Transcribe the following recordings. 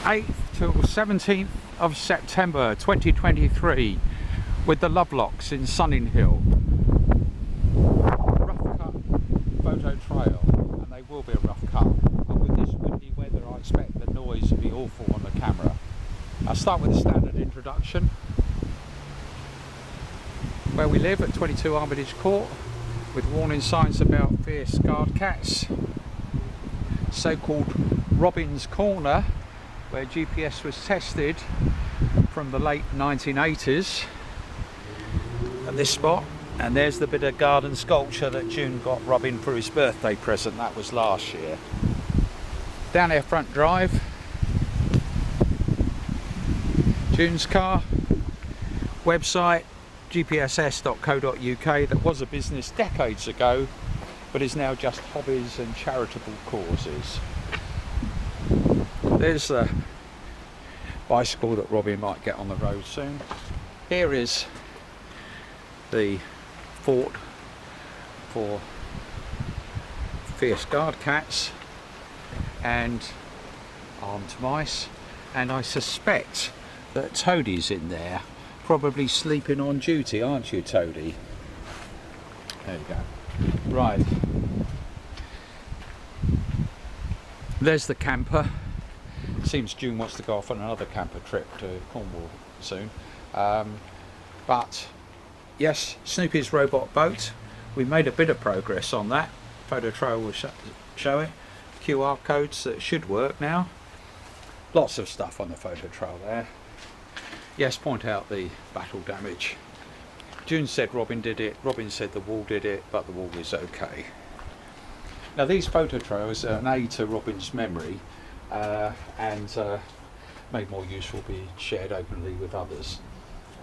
8th till 17th of September 2023 with the Lovelocks in Sunninghill. Rough cut photo trail, and they will be a rough cut. And with this windy weather, I expect the noise to be awful on the camera. I'll start with a standard introduction. Where we live at 22 Armitage Court, with warning signs about fierce guard cats. So-called Robin's Corner, where GPS was tested from the late 1980s at this spot. And there's the bit of garden sculpture that June got Robin for his birthday present. That was last year. Down our front drive, June's car, website gpss.co.uk, that was a business decades ago but is now just hobbies and charitable causes. There's the bicycle that Robin might get on the road soon. Here is the fort for fierce guard cats and armed mice, and I suspect that Toadie's in there, probably sleeping on duty, aren't you, Toadie? There you go. Right, there's the camper. Seems June wants to go off on another camper trip to Cornwall soon. But yes, Snoopy's robot boat. We made a bit of progress on that. Photo trail will show it. QR codes that should work now. Lots of stuff on the photo trail there. Yes, point out the battle damage. June said Robin did it, Robin said the wall did it, but the wall is okay. Now these photo trails are an aid to Robin's memory and made more useful, be shared openly with others.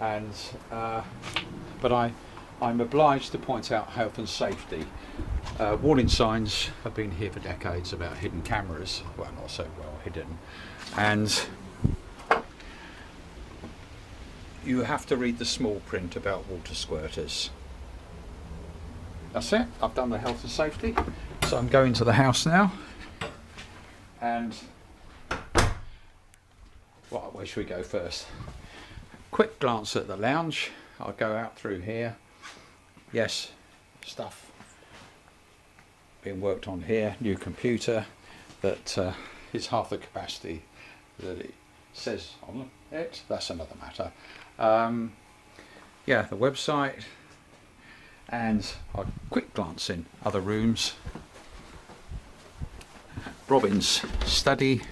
And but I'm obliged to point out health and safety. Warning signs have been here for decades about hidden cameras, well, not so well hidden, and you have to read the small print about water squirters. That's it, I've done the health and safety. So I'm going to the house now. And where should we go first? Quick glance at the lounge. I'll go out through here. Yes, stuff being worked on here. New computer that is half the capacity that it says on it. That's another matter. Yeah, the website, and a quick glance in other rooms. Robin's study,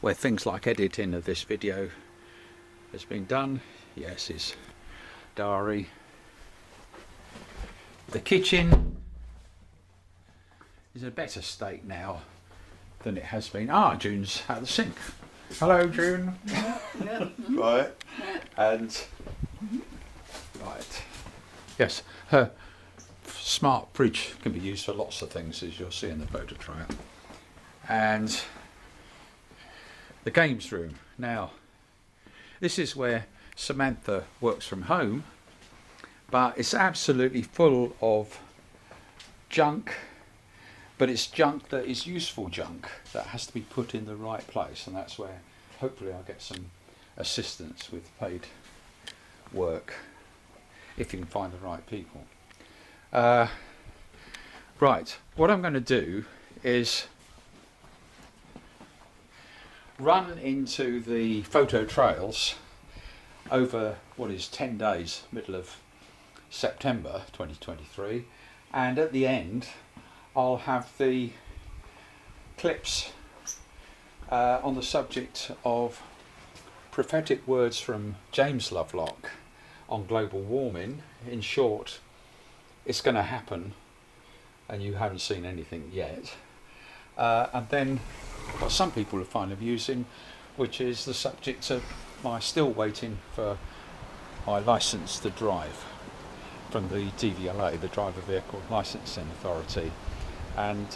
where things like editing of this video has been done. Yes, his diary. The kitchen is in a better state now than it has been. June's at the sink. Hello, June. Right, and right, yes, her smart fridge can be used for lots of things, as you'll see in the photo trail. And the games room. Now, this is where Samantha works from home, but it's absolutely full of junk. But it's junk that is useful junk that has to be put in the right place, and that's where hopefully I'll get some assistance with paid work if you can find the right people. Right, what I'm going to do is run into the photo trails over what is 10 days, middle of September 2023, and at the end I'll have the clips on the subject of prophetic words from James Lovelock on global warming. In short, it's going to happen and you haven't seen anything yet. And then what some people will find amusing, which is the subject of my still waiting for my licence to drive from the DVLA, the Driver Vehicle Licensing Authority. And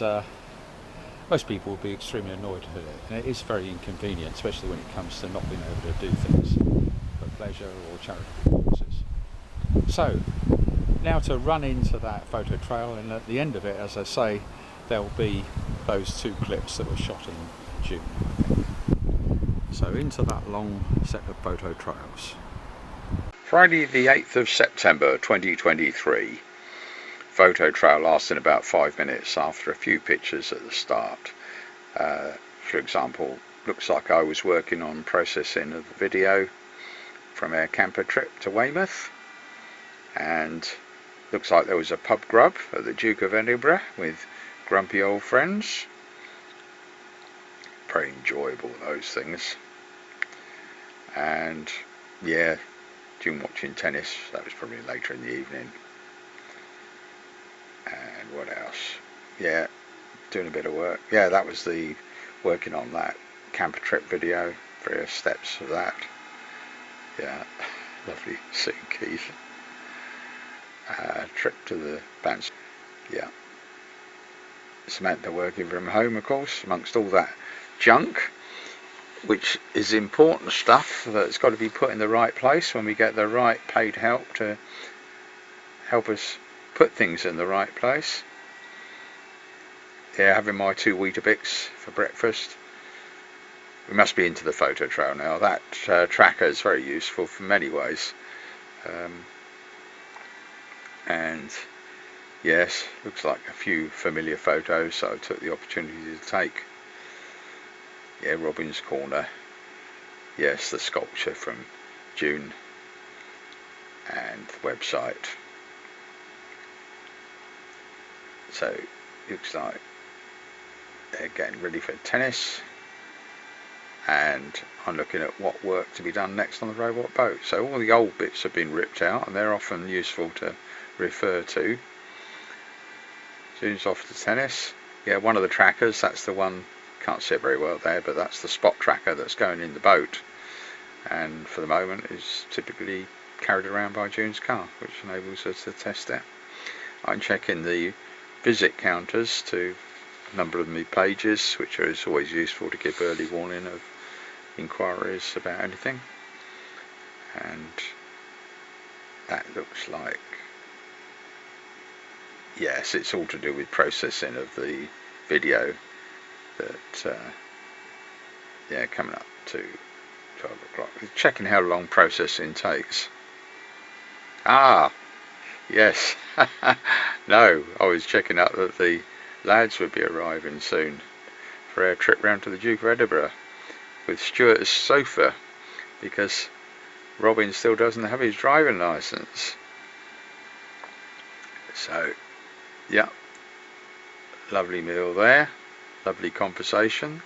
most people will be extremely annoyed with it, and it is very inconvenient, especially when it comes to not being able to do things for pleasure or charitable purposes. So now to run into that photo trail, and at the end of it, as I say, there'll be those two clips that were shot in June, I think. So into that long set of photo trails. Friday the 8th of September 2023. Photo trail lasting about 5 minutes after a few pictures at the start. For example, looks like I was working on processing of the video from our camper trip to Weymouth, and looks like there was a pub grub at the Duke of Edinburgh with grumpy old friends. Very enjoyable, those things. And yeah, June watching tennis, that was probably later in the evening. And what else? Yeah, doing a bit of work. Yeah, that was the working on that camper trip video, various steps of that. Yeah, lovely seeing Keith. Trip to the bands. Yeah, Samantha working from home, of course, amongst all that junk, which is important stuff that's got to be put in the right place when we get the right paid help to help us put things in the right place. Yeah, having my 2 Weetabix for breakfast. We must be into the photo trail now. That tracker is very useful for many ways. And yes, looks like a few familiar photos, so I took the opportunity to take. Yeah, Robin's Corner. Yes, the sculpture from June and the website. So looks like they're getting ready for tennis, and I'm looking at what work to be done next on the robot boat. So all the old bits have been ripped out, and they're often useful to refer to. June's off to tennis. Yeah, one of the trackers, that's the one, can't see it very well there, but that's the spot tracker that's going in the boat, and for the moment is typically carried around by June's car, which enables us to test it. I'm checking the visit counters to a number of the pages, which is always useful to give early warning of inquiries about anything. And that looks like, yes, it's all to do with processing of the video that yeah, coming up to 12 o'clock. Checking how long processing takes. Ah, yes. No, I was checking out that the lads would be arriving soon for our trip round to the Duke of Edinburgh with Stuart's sofa, because Robin still doesn't have his driving licence. So, yeah, lovely meal there, lovely conversation,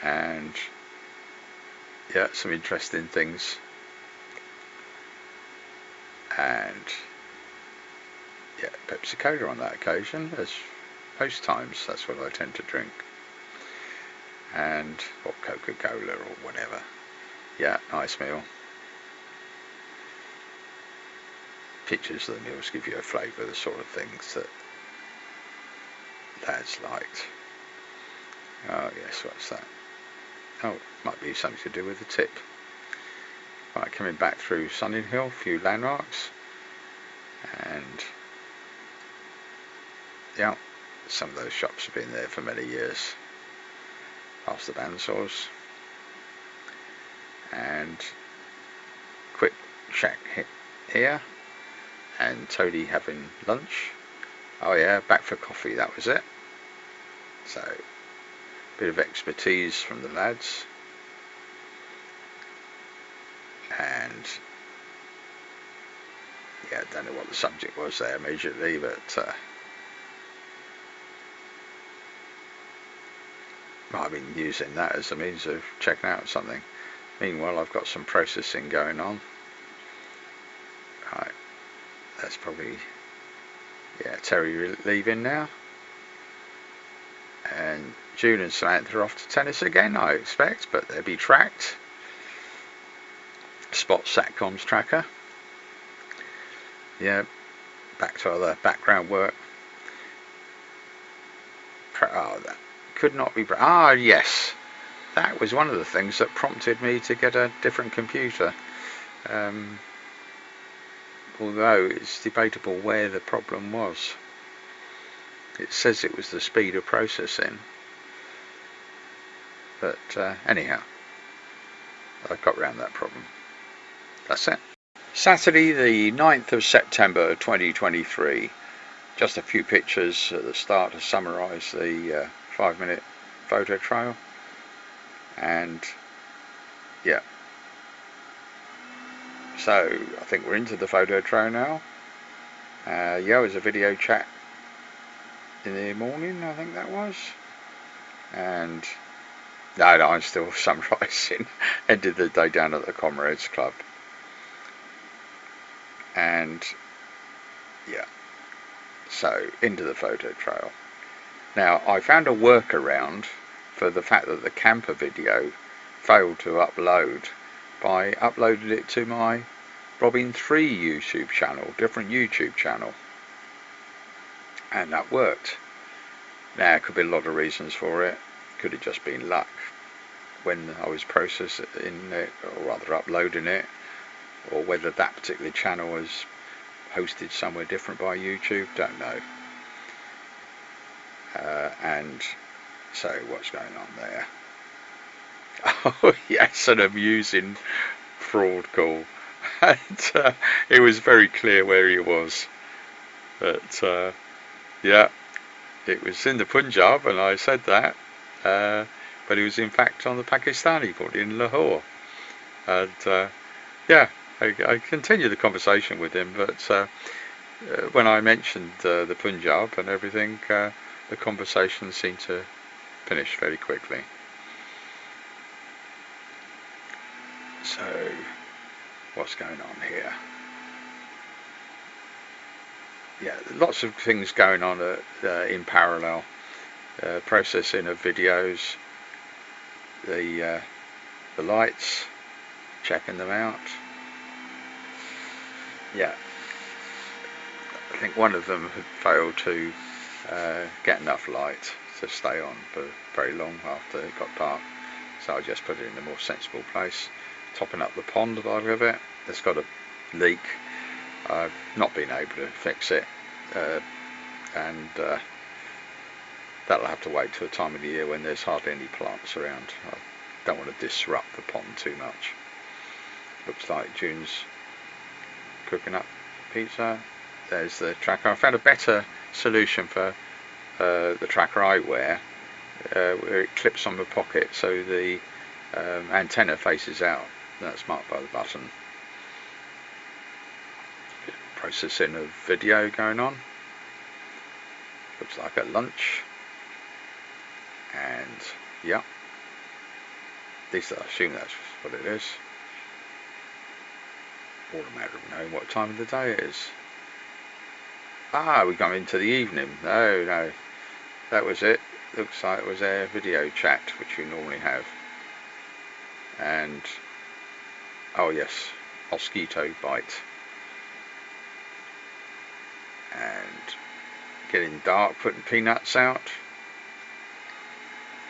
and yeah, some interesting things. And yeah, Pepsi Cola on that occasion, as most times that's what I tend to drink, and or Coca-Cola or whatever. Yeah, nice meal. Pictures of the meals give you a flavour of the sort of things that lads liked. Oh yes, what's that? Oh, might be something to do with the tip. Right, coming back through Sunninghill, a few landmarks, and yeah, some of those shops have been there for many years. Past the bandsaws, and quick check here, and Toadie having lunch. Oh yeah, back for coffee, that was it. So, bit of expertise from the lads. And yeah, I don't know what the subject was there immediately, but I've been using that as a means of checking out something. Meanwhile, I've got some processing going on. Right, that's probably, yeah, Terry leaving now. And June and Samantha are off to tennis again, I expect, but they'll be tracked. Spot Satcom's tracker. Yeah, back to other background work. Oh, that could not be. Ah, yes, that was one of the things that prompted me to get a different computer. Although it's debatable where the problem was. It says it was the speed of processing, but anyhow, I got around that problem. That's it. Saturday the 9th of September 2023. Just a few pictures at the start to summarise the 5-minute photo trail. And yeah, so I think we're into the photo trail now. Yeah, it was a video chat in the morning, I think that was. And no, I'm still summarising. Ended the day down at the Comrades Club. And yeah, so into the photo trail. Now, I found a workaround for the fact that the camper video failed to upload by uploading it to my Robin 3 YouTube channel, different YouTube channel. And that worked. Now, there could be a lot of reasons for it. Could have just been luck when I was processing it, or rather uploading it, or whether that particular channel was hosted somewhere different by YouTube, don't know. And so what's going on there? Oh yes, an amusing fraud call. And it was very clear where he was. But yeah, it was in the Punjab, and I said that. But he was in fact on the Pakistani border in Lahore. And yeah, I continued the conversation with him, but when I mentioned the Punjab and everything, the conversation seemed to finish very quickly. So, what's going on here? Yeah, lots of things going on in parallel. Processing of videos, the lights, checking them out. Yeah, I think one of them had failed to get enough light to stay on for very long after it got dark, so I just put it in a more sensible place. Topping up the pond a lot of it, it's got a leak. I've not been able to fix it, and that'll have to wait till a time of the year when there's hardly any plants around. I don't want to disrupt the pond too much. Looks like June's cooking up pizza. There's the tracker. I found a better solution for the tracker I wear, where it clips on the pocket so the antenna faces out. That's marked by the button. Processing of video going on. Looks like at lunch. And yeah, at least I assume that's what it is. All a matter of knowing what time of the day it is. Ah, we come into the evening. No, that was it. Looks like it was a video chat, which you normally have. And oh yes, mosquito bite. And getting dark, putting peanuts out.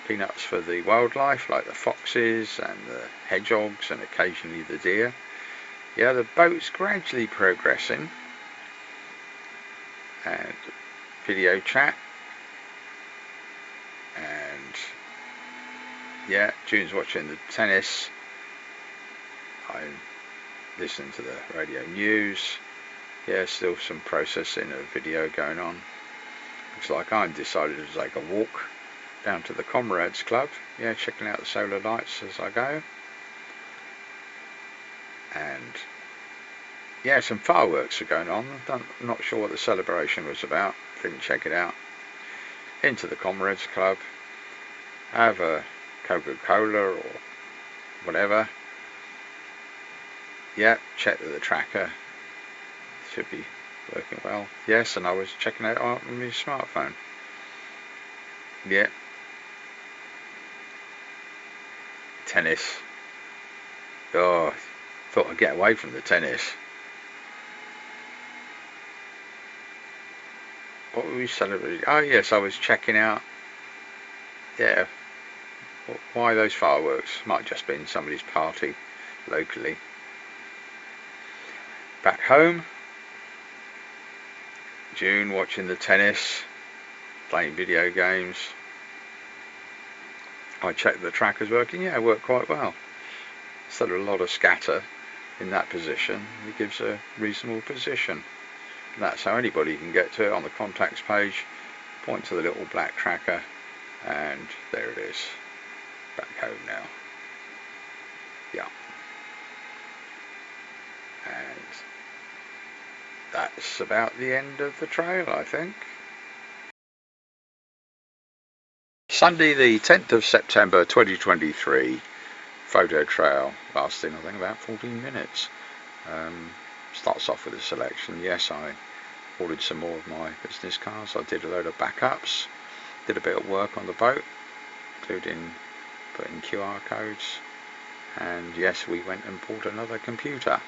Peanuts for the wildlife, like the foxes and the hedgehogs and occasionally the deer. Yeah, the boat's gradually progressing. And video chat. And yeah, June's watching the tennis. I'm listening to the radio news. Yeah, still some processing of video going on. Looks like I'm decided to take a walk down to the Comrades Club. Yeah, checking out the solar lights as I go. And yeah, some fireworks are going on. I'm not sure what the celebration was about. Didn't check it out. Into the Comrades Club. Have a Coca-Cola or whatever. Yeah, check that the tracker should be working well. Yes, and I was checking it out on my smartphone. Yeah. Tennis. Oh, thought I'd get away from the tennis. What were we celebrating? Oh yes, I was checking out. Yeah. Why those fireworks? Might have just been somebody's party locally. Back home. June watching the tennis, playing video games. I checked the tracker's working. Yeah, it worked quite well. instead of a lot of scatter in that position, it gives a reasonable position. And that's how anybody can get to it. On the contacts page, point to the little black tracker, and there it is. Back home now. Yeah. And that's about the end of the trail, I think. Sunday the 10th of September 2023, photo trail lasting I think about 14 minutes. Starts off with a selection. Yes, I ordered some more of my business cards. I did a load of backups, did a bit of work on the boat, including putting QR codes, and yes, we went and bought another computer.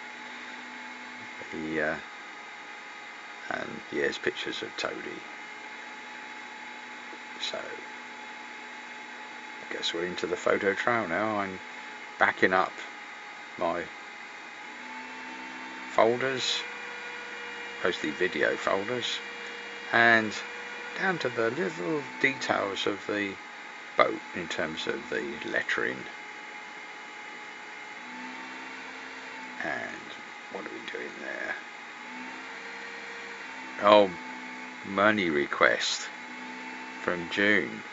And yes, pictures of Toadie. So I guess we're into the photo trail now. I'm backing up my folders, mostly video folders, and down to the little details of the boat in terms of the lettering. And what are we doing there? Oh, money request from June.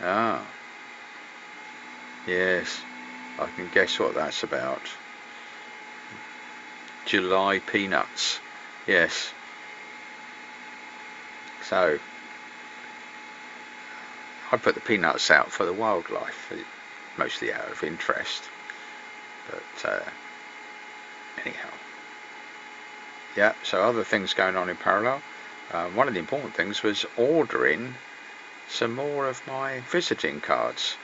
Ah, yes, I can guess what that's about. July peanuts. Yes. So I put the peanuts out for the wildlife, mostly out of interest. But anyhow. Yeah, so other things going on in parallel. One of the important things was ordering some more of my visiting cards.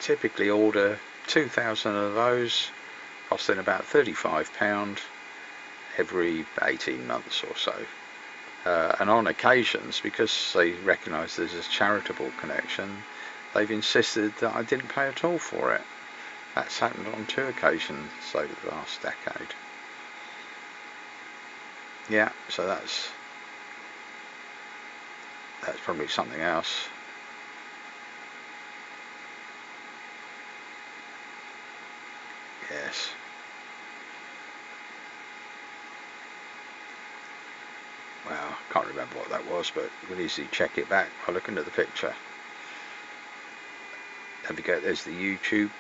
Typically order 2,000 of those, costing about £35 every 18 months or so. And on occasions, because they recognise there's a charitable connection, they've insisted that I didn't pay at all for it. That's happened on 2 occasions over the last decade. Yeah, so that's probably something else. Yes. Well, I can't remember what that was, but you can easily check it back by looking at the picture. Don't forget there's the YouTube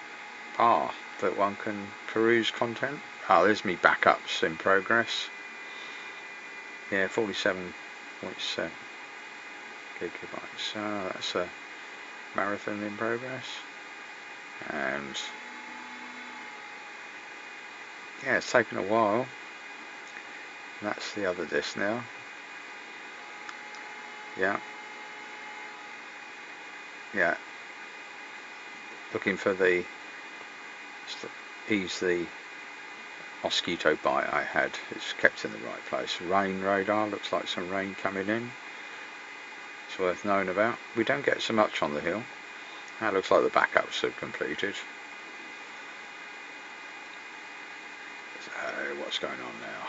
bar that one can peruse content. Oh, there's me backups in progress. Yeah, 47.7 gigabytes. So that's a marathon in progress. And yeah, it's taken a while. And that's the other disc now. Yeah. Yeah. Looking for the ease the mosquito bite I had. It's kept in the right place. Rain radar, looks like some rain coming in. It's worth knowing about. We don't get so much on the hill. That looks like the backups have completed. So what's going on now?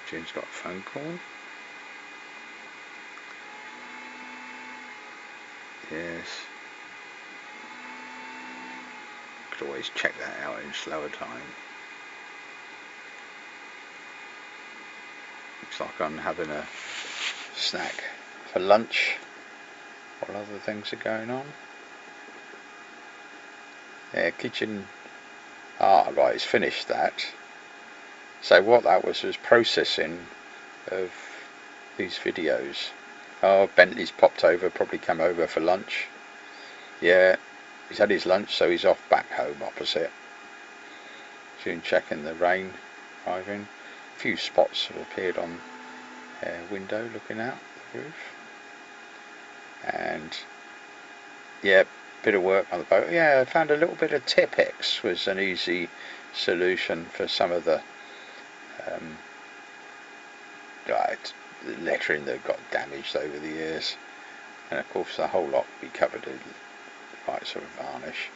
June's got a phone call. Yes. Could always check that out in slower time. Looks like I'm having a snack for lunch while other things are going on. Yeah, kitchen. Ah, right, it's finished that. So what that was processing of these videos. Oh, Bentley's popped over, probably come over for lunch. Yeah, he's had his lunch, so he's off back home opposite. Soon checking the rain arriving. A few spots have appeared on window looking out the roof. And yeah, bit of work on the boat. Yeah, I found a little bit of Tipex was an easy solution for some of the lettering that got damaged over the years, and of course the whole lot will be covered in right sort of varnish.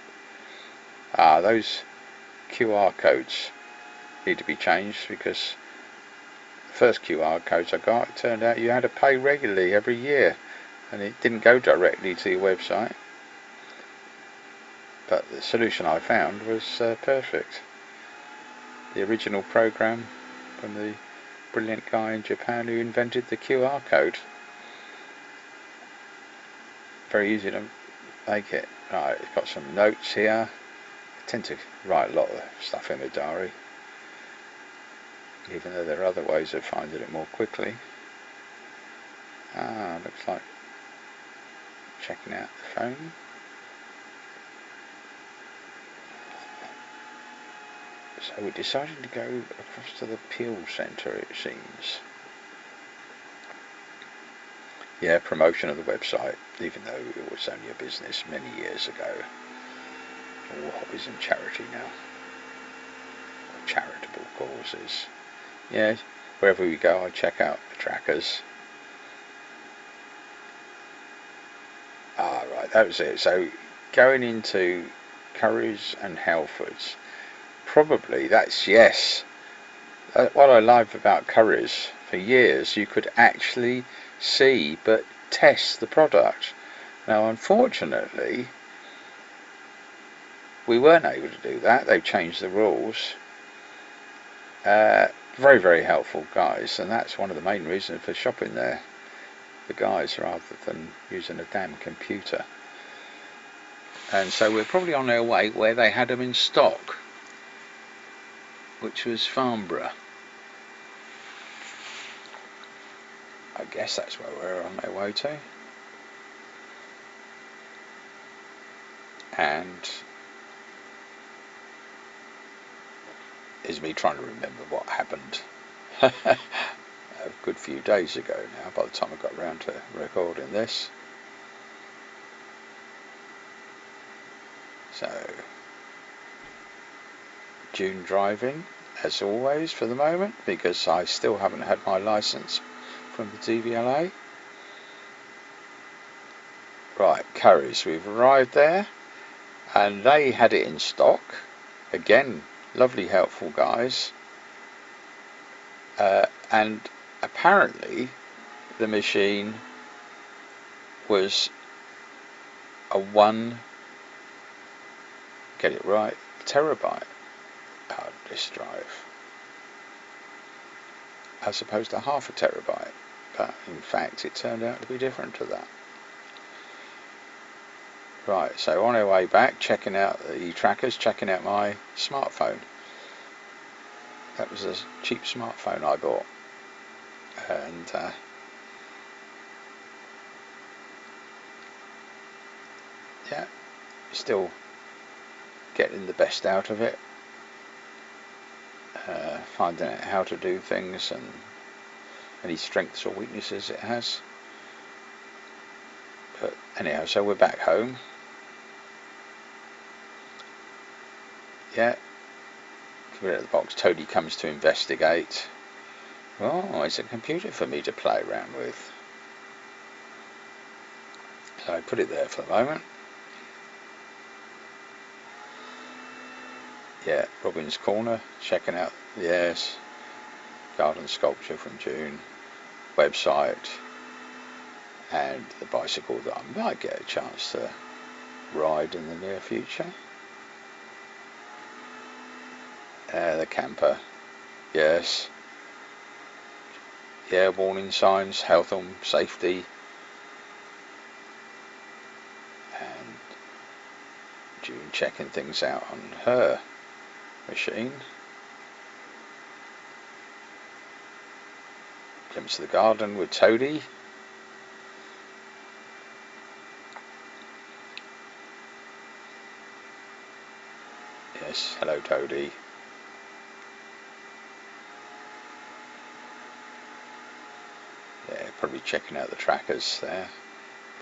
Those QR codes need to be changed, because the first QR codes I got, it turned out you had to pay regularly every year, and it didn't go directly to your website. but the solution I found was perfect. The original program from the brilliant guy in Japan who invented the QR code. Very easy to make it. Right, it's got some notes here. I tend to write a lot of stuff in a diary, even though there are other ways of finding it more quickly. Looks like checking out the phone. So we decided to go across to the Peel Centre, it seems. Yeah, promotion of the website, even though it was only a business many years ago. All hobbies and charity now. Or charitable causes. Yeah, wherever we go I check out the trackers. Right, that was it. So going into Currys and Halfords, probably that's yes. What I love about Currys, for years you could actually see but test the product. Now unfortunately we weren't able to do that. They've changed the rules. Very, very helpful guys, and that's one of the main reasons for shopping there. The guys, rather than using a damn computer. And so we're probably on our way where they had them in stock, which was Farnborough. I guess that's where we're on our way to. And is me trying to remember what happened a good few days ago now, by the time I got around to recording this. So, June driving, as always, for the moment, because I still haven't had my licence from the DVLA. Right, Currys, we've arrived there, and they had it in stock. Again, lovely, helpful guys. And apparently the machine was a 1, get it right, terabyte hard disk drive, as opposed to half a terabyte. But in fact it turned out to be different to that. Right, so on our way back, checking out the trackers, checking out my smartphone. That was a cheap smartphone I bought, and yeah, still getting the best out of it, finding out how to do things and any strengths or weaknesses it has. But anyhow, so we're back home. Yeah, come out of the box. Toadie comes to investigate. Oh, it's a computer for me to play around with. So I put it there for the moment. Yeah, Robin's Corner, checking out, yes, garden sculpture from June, website, and the bicycle that I might get a chance to ride in the near future. The camper, yes. Yeah, warning signs, health and safety, and June checking things out on her machine. Comes to the garden with Toadie. Yes, hello Toadie. Yeah, probably checking out the trackers there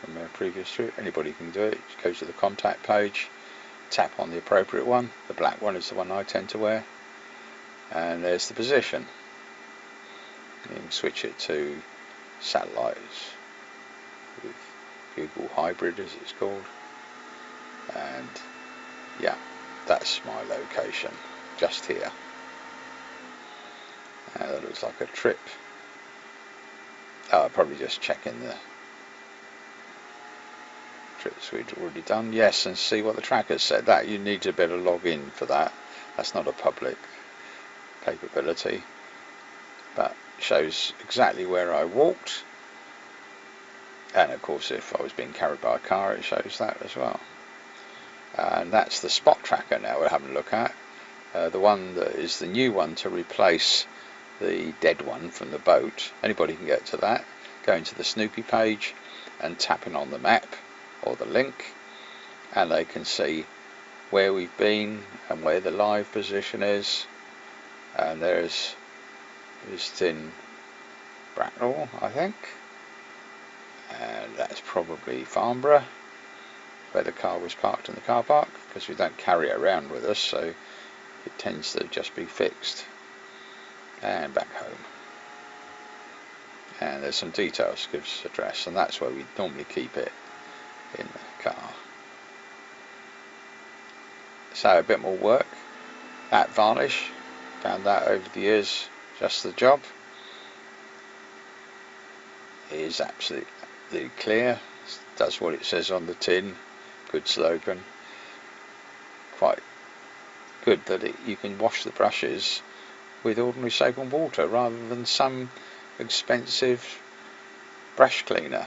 from a previous trip. Anybody can do it. Just go to the contact page, tap on the appropriate one. The black one is the one I tend to wear, and there's the position. You can switch it to satellites with Google Hybrid, as it's called, and yeah, that's my location just here. That looks like a trip. Probably just checking trips we'd already done. Yes, and see what the trackers said. That you need to be able to log in for that. That's not a public capability, but shows exactly where I walked, and of course if I was being carried by a car it shows that as well. And that's the spot tracker now we're having a look at. The one that is the new one to replace the dead one from the boat. Anybody can get to that, going to the Snoopy page and tapping on the map or the link, and they can see where we've been and where the live position is. And there's in Bracknell, I think, and that's probably Farnborough, where the car was parked in the car park, because we don't carry it around with us, so it tends to just be fixed. And back home, and there's some details, gives address, and that's where we normally keep it, in the car. So a bit more work. That varnish, found that over the years, just the job. It is absolutely clear, does what it says on the tin. Good slogan. Quite good that you can wash the brushes with ordinary soap and water rather than some expensive brush cleaner.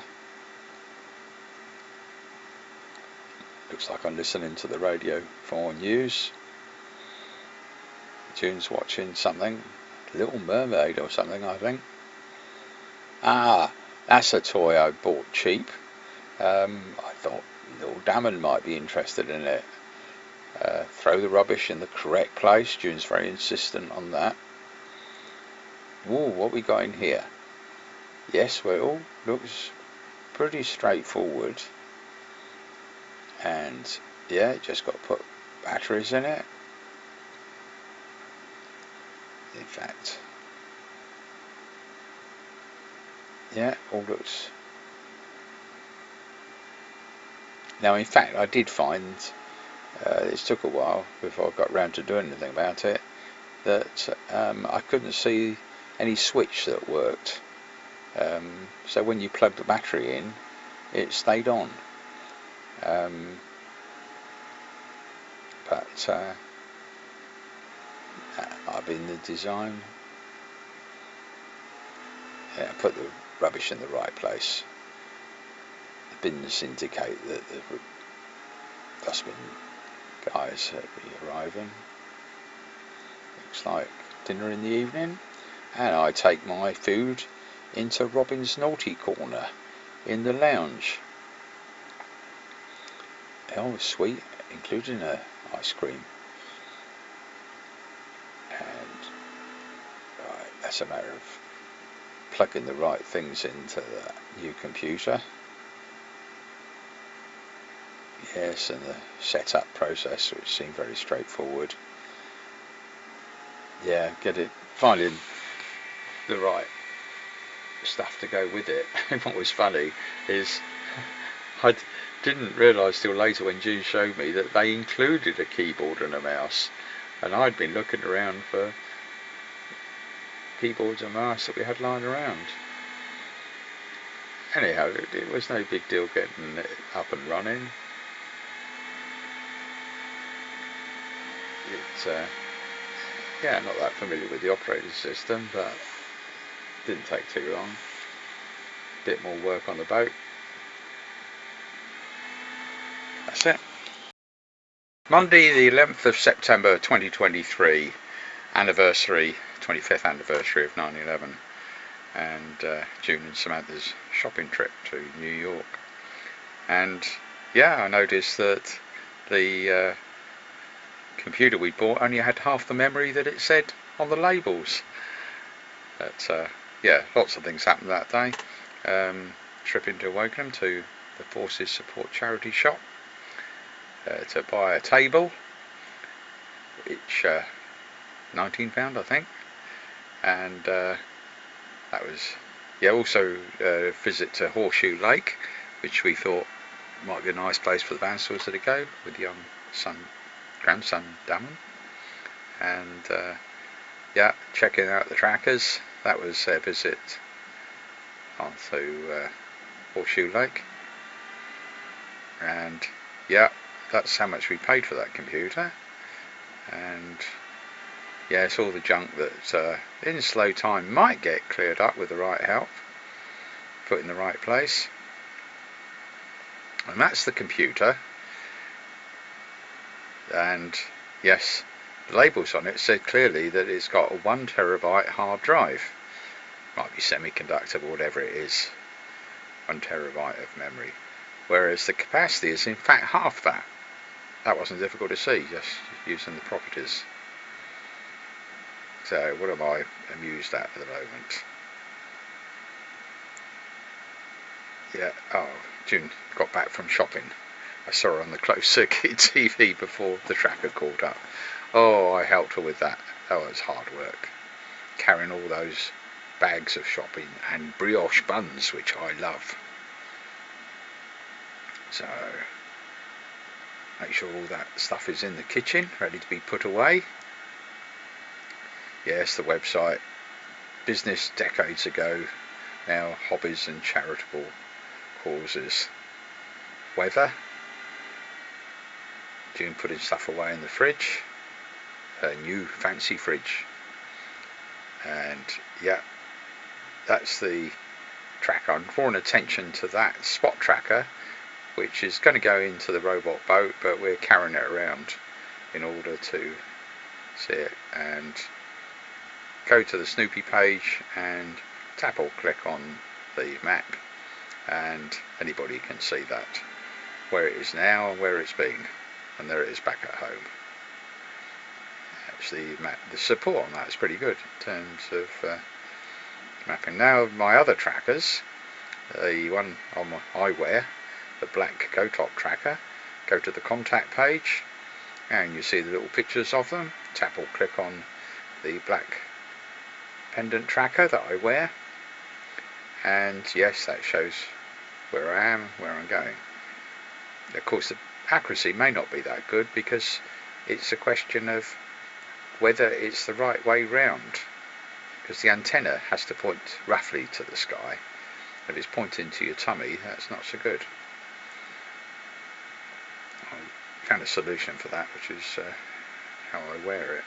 Looks like I'm listening to the Radio 4 news. June's watching something, Little Mermaid or something, I think. Ah, that's a toy I bought cheap. I thought little Damon might be interested in it. Throw the rubbish in the correct place. June's very insistent on that. Ooh, what we got in here? Yes, well, it all looks pretty straightforward. And yeah, just got to put batteries in it. In fact, yeah, all looks. Now, in fact, I did find, it took a while before I got round to doing anything about it, that I couldn't see any switch that worked. So when you plug the battery in, it stayed on. But that might have been the design. Yeah, put the rubbish in the right place. The bins indicate that the dustbin guys will be arriving. Looks like dinner in the evening, and I take my food into Robin's Naughty Corner in the lounge. Oh, sweet, including a ice cream. And right, that's a matter of plugging the right things into the new computer. Yes, and the setup process, which seemed very straightforward. Yeah, finding the right stuff to go with it. What was funny is I didn't realise till later when June showed me that they included a keyboard and a mouse, and I'd been looking around for keyboards and mouse that we had lying around. Anyhow, it was no big deal getting it up and running. Yeah, not that familiar with the operating system, but didn't take too long. Bit more work on the boat. That's it. Monday the 11th of September 2023, anniversary, 25th anniversary of 9/11, and June and Samantha's shopping trip to New York. And yeah, I noticed that the computer we bought only had half the memory that it said on the labels. But yeah, lots of things happened that day. Trip into Wokingham to the Forces Support charity shop to buy a table, which £19 I think, and that was, yeah, also a visit to Horseshoe Lake, which we thought might be a nice place for the Vansels to go with young grandson Damon, and yeah, checking out the trackers. That was their visit onto Horseshoe Lake, And yeah, that's how much we paid for that computer. And yeah, it's all the junk that in slow time might get cleared up with the right help, put in the right place. And that's the computer. And yes, the labels on it said clearly that it's got a 1 terabyte hard drive. Might be semiconductor, but whatever it is, 1 terabyte of memory. Whereas the capacity is in fact half that. That wasn't difficult to see, just using the properties. So what am I amused at the moment? Yeah, oh, June got back from shopping. I saw her on the closed circuit TV before the tracker caught up. Oh, I helped her with that. That was hard work. Carrying all those bags of shopping and brioche buns, which I love. So, make sure all that stuff is in the kitchen, ready to be put away. Yes, the website, business decades ago, now hobbies and charitable causes. Weather. June putting stuff away in the fridge. Her new fancy fridge. And yeah, that's the tracker. I'm drawing attention to that spot tracker, which is going to go into the robot boat, but we're carrying it around in order to see it. And go to the Snoopy page and tap or click on the map, and anybody can see that, where it is now and where it's been. And there it is back at home. Actually, the support on that is pretty good in terms of mapping. Now my other trackers, the one on my eyewear, the black go-top tracker, go to the contact page and you see the little pictures of them. Tap or click on the black pendant tracker that I wear, and yes, that shows where I am, where I'm going. Of course the accuracy may not be that good because it's a question of whether it's the right way round, because the antenna has to point roughly to the sky. If it's pointing to your tummy, that's not so good. I found a solution for that, which is how I wear it.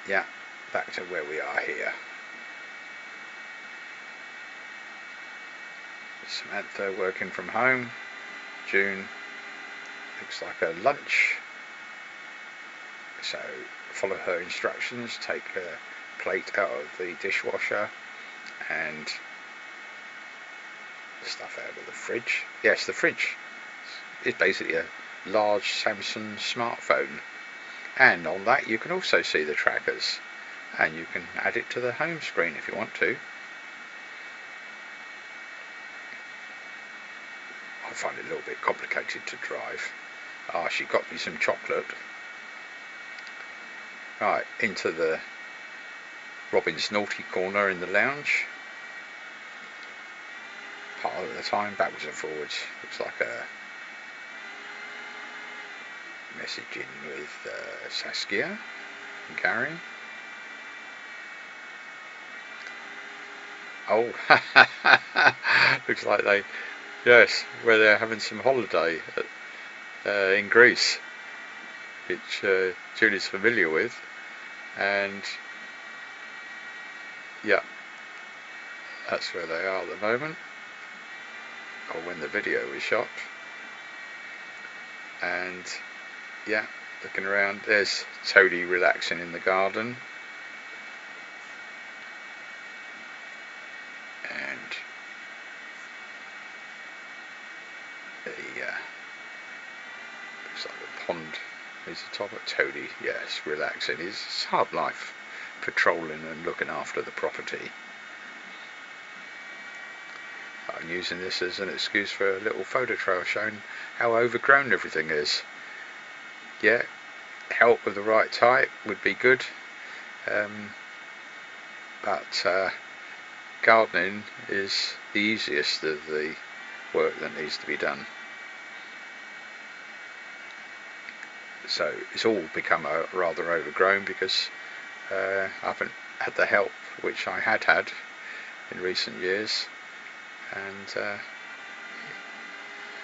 Yeah, back to where we are here. Samantha working from home. June looks like a lunch. So follow her instructions, take a plate out of the dishwasher and stuff out of the fridge. Yes, the fridge is basically a large Samsung smartphone, and on that you can also see the trackers, and you can add it to the home screen if you want to. I find it a little bit complicated to drive. She got me some chocolate. Right, into the Robin's naughty corner in the lounge. Part of the time, backwards and forwards. Looks like a messaging with Saskia and Gary. Oh, looks like they, yes, where they're having some holiday in Greece, which Julie's familiar with, and yeah, that's where they are at the moment, or when the video was shot. And yeah, looking around, there's Toadie relaxing in the garden, and the looks like the pond is the top of Toadie. Yes, relaxing. It's hard life, patrolling and looking after the property. I'm using this as an excuse for a little photo trail showing how overgrown everything is. Yeah, help with the right type would be good, but gardening is the easiest of the work that needs to be done. So it's all become rather overgrown because I haven't had the help which I had in recent years, and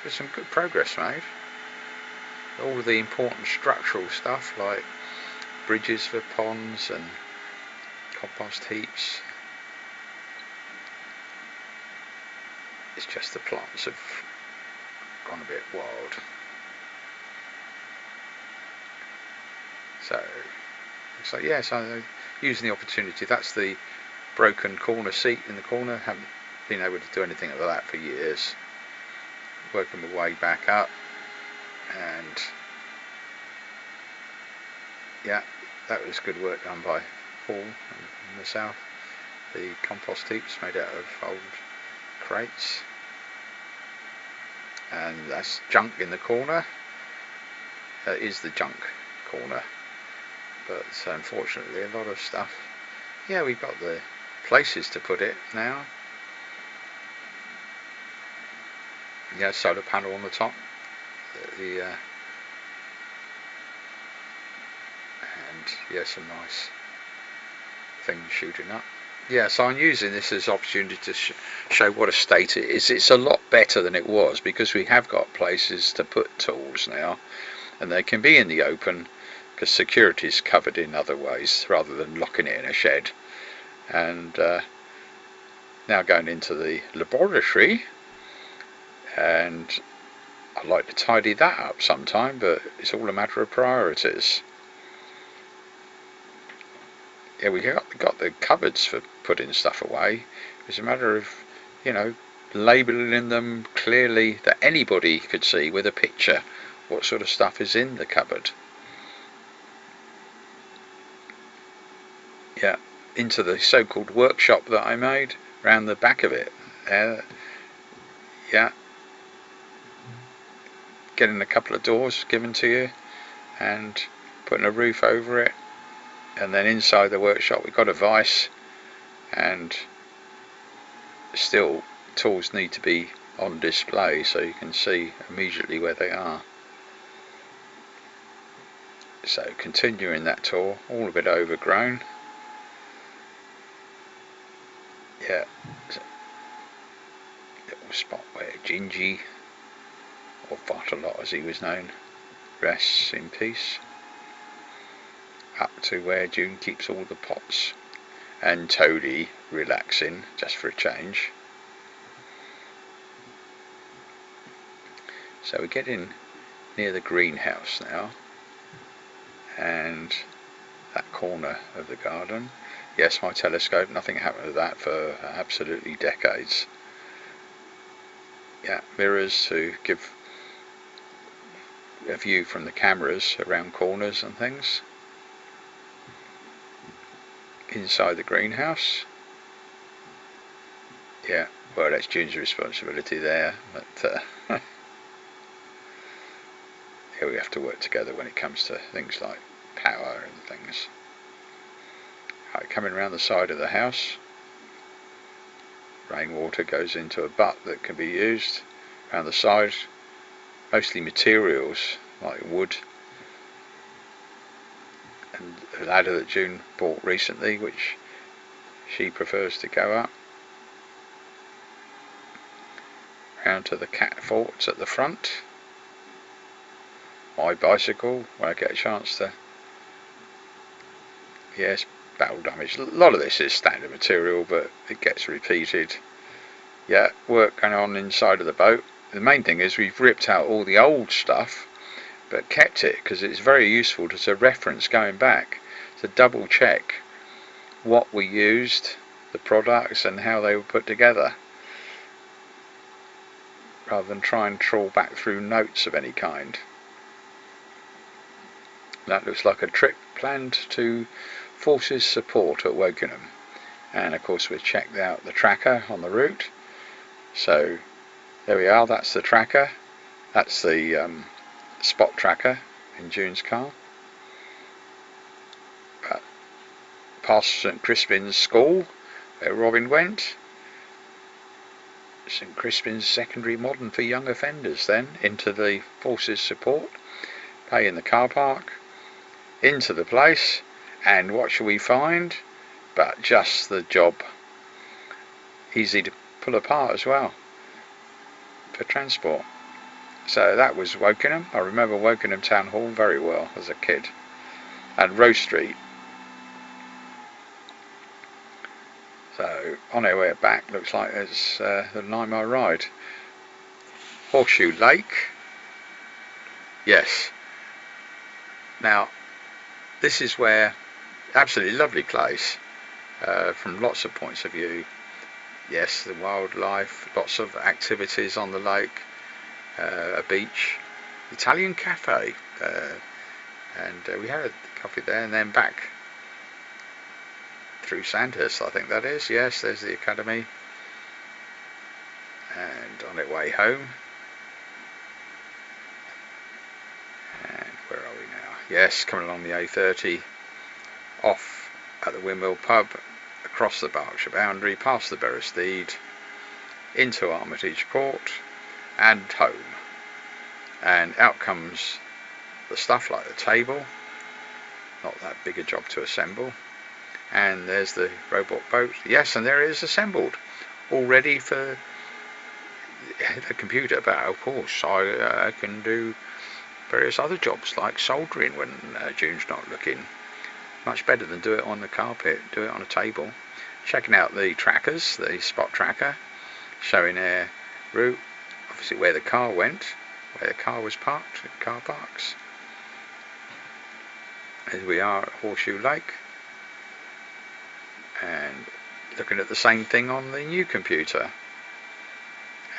there's some good progress made. All of the important structural stuff like bridges for ponds and compost heaps. It's just the plants have gone a bit wild. So yeah, so using the opportunity. That's the broken corner seat in the corner. Haven't been able to do anything with that for years. Working my way back up, and yeah, that was good work done by Paul and myself. The compost heaps made out of old crates, and that's junk in the corner. That is the junk corner, but unfortunately a lot of stuff. Yeah, we've got the places to put it now. Yeah, solar panel on the top. And yeah, some nice things shooting up. Yeah, so I'm using this as an opportunity to show what a state it is. It's a lot better than it was because we have got places to put tools now, and they can be in the open because security is covered in other ways rather than locking it in a shed. And now going into the laboratory, and I'd like to tidy that up sometime, but it's all a matter of priorities. Yeah, we got the cupboards for putting stuff away. It's a matter of, you know, labelling them clearly that anybody could see with a picture what sort of stuff is in the cupboard. Yeah, into the so-called workshop that I made round the back of it. Yeah, getting a couple of doors given to you and putting a roof over it. And then inside the workshop we've got a vise, and still tools need to be on display so you can see immediately where they are. So continuing that tour, all a bit overgrown. Yeah, little spot where Gingy, or Bartolot as he was known, rests in peace. Up to where June keeps all the pots, and Toadie relaxing just for a change. So we're getting near the greenhouse now, and that corner of the garden. Yes, my telescope, nothing happened to that for absolutely decades. Yeah, mirrors to give a view from the cameras around corners and things. Inside the greenhouse. Yeah, well, that's June's responsibility there, but yeah, we have to work together when it comes to things like power and things. Right, coming around the side of the house, rainwater goes into a butt that can be used around the side, mostly materials like wood, and a ladder that June bought recently, which she prefers to go up. Round to the cat forts at the front. My bicycle, when I get a chance to. Yes, battle damage. A lot of this is standard material, but it gets repeated. Yeah, work going on inside of the boat. The main thing is we've ripped out all the old stuff, but kept it because it's very useful as a reference going back to double check what we used, the products and how they were put together, rather than try and trawl back through notes of any kind. That looks like a trip planned to Forces Support at Wokingham, and of course we've checked out the tracker on the route. So there we are, that's the tracker. That's the spot tracker in June's car. But past St Crispin's School, where Robin went. St Crispin's Secondary Modern for young offenders, then into the Forces Support, pay in the car park, into the place, and what shall we find but just the job. Easy to pull apart as well for transport. So that was Wokingham. I remember Wokingham Town Hall very well as a kid. And Rose Street. So on our way back, looks like it's the 9-mile ride. Horseshoe Lake. Yes. Now, this is where, absolutely lovely place from lots of points of view. Yes, the wildlife, lots of activities on the lake, a beach, Italian cafe, and we had a coffee there, and then back through Sandhurst, I think that is. Yes, there's the academy, and on our way home. And where are we now? Yes, coming along the A30, off at the Windmill pub, across the Berkshire boundary, past the Bury Steed, into Armitage Court, and home. And out comes the stuff like the table, not that big a job to assemble. And there's the robot boat. Yes, and there it is assembled, all ready for the computer. But of course, I can do various other jobs like soldering when June's not looking. Much better than do it on the carpet, do it on a table. Checking out the trackers, the spot tracker, showing our route, obviously where the car went, where the car was parked, car parks. As we are at Horseshoe Lake, and looking at the same thing on the new computer.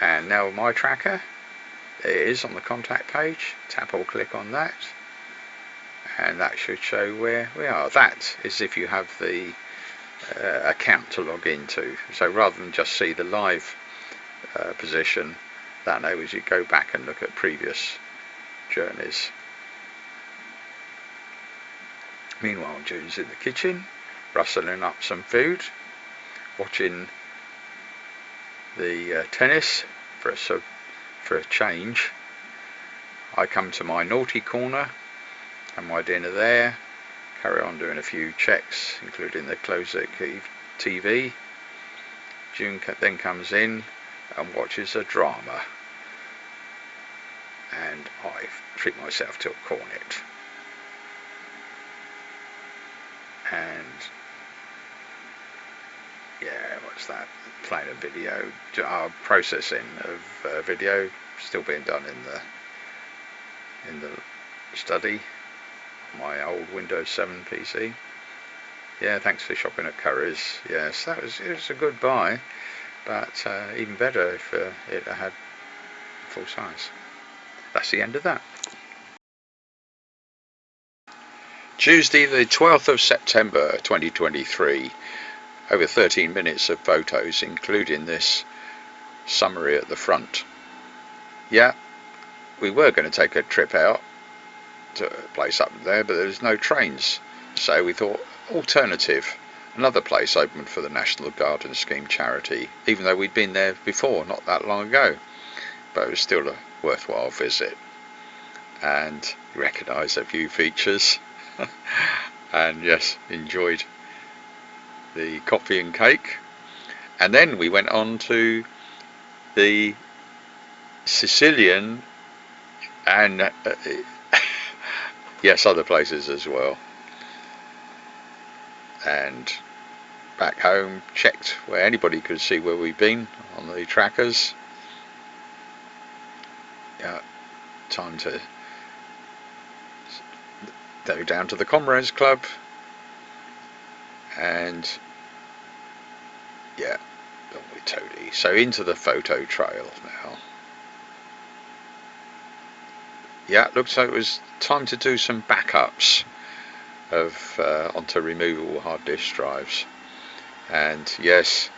And now my tracker, there it is on the contact page. Tap or click on that, and that should show where we are. That is if you have the account to log into. So rather than just see the live position, that enables you to go back and look at previous journeys. Meanwhile, June's in the kitchen, rustling up some food, watching the tennis for a change. I come to my naughty corner and my dinner there, carry on doing a few checks, including the closer TV. June then comes in and watches a drama, and I treat myself to a cornet. And yeah, what's that? Playing a video, processing of video, still being done in the study. My old Windows 7 PC. Yeah, thanks for shopping at Curry's. Yes, it was a good buy, but even better if it had full size. That's the end of that. Tuesday the 12th of September 2023. Over 13 minutes of photos, including this summary at the front. Yeah, we were going to take a trip out to a place up there, but there's no trains, so we thought alternative. Another place opened for the National Garden Scheme charity, even though we'd been there before not that long ago, but it was still a worthwhile visit, and recognised a few features and yes, enjoyed the coffee and cake. And then we went on to the Sicilian and yes, other places as well. And back home, checked where anybody could see where we've been on the trackers. Yeah, time to go down to the Comrades Club, and yeah, with Toadie. So into the photo trail now. Yeah, it looks like it was time to do some backups of onto removable hard disk drives. And yes,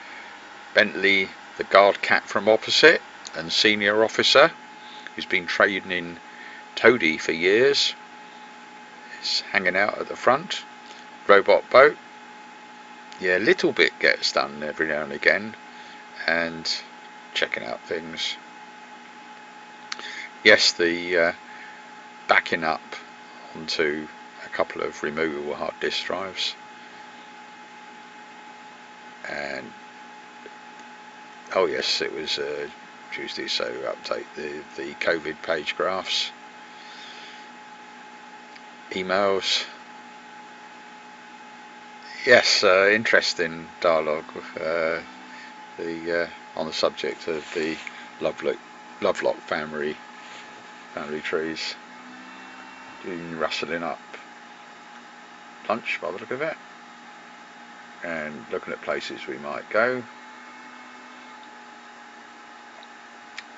Bentley, the guard cat from opposite and senior officer, who's been trading in Toadie for years, is hanging out at the front. Robot boat. Yeah, a little bit gets done every now and again, and checking out things. Yes, the backing up onto a couple of removable hard disk drives, and oh yes, it was Tuesday, so update the COVID page graphs, emails. Yes, interesting dialogue on the subject of the Lovelock family trees. Rustling up lunch by the look of it, and looking at places we might go.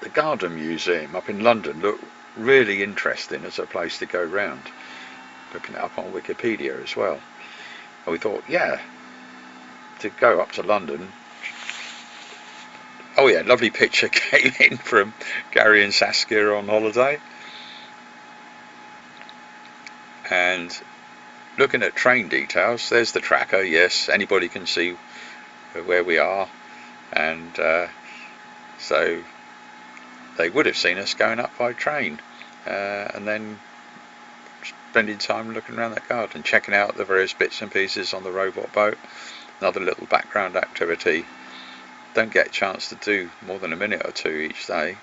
The Garden Museum up in London looked really interesting as a place to go round, looking it up on Wikipedia as well. And we thought, yeah, to go up to London. Oh yeah, lovely picture came in from Gary and Saskia on holiday. And looking at train details, there's the tracker. Yes, anybody can see where we are, and so they would have seen us going up by train, and then spending time looking around that garden, checking out the various bits and pieces on the robot boat. Another little background activity. Don't get a chance to do more than a minute or two each day.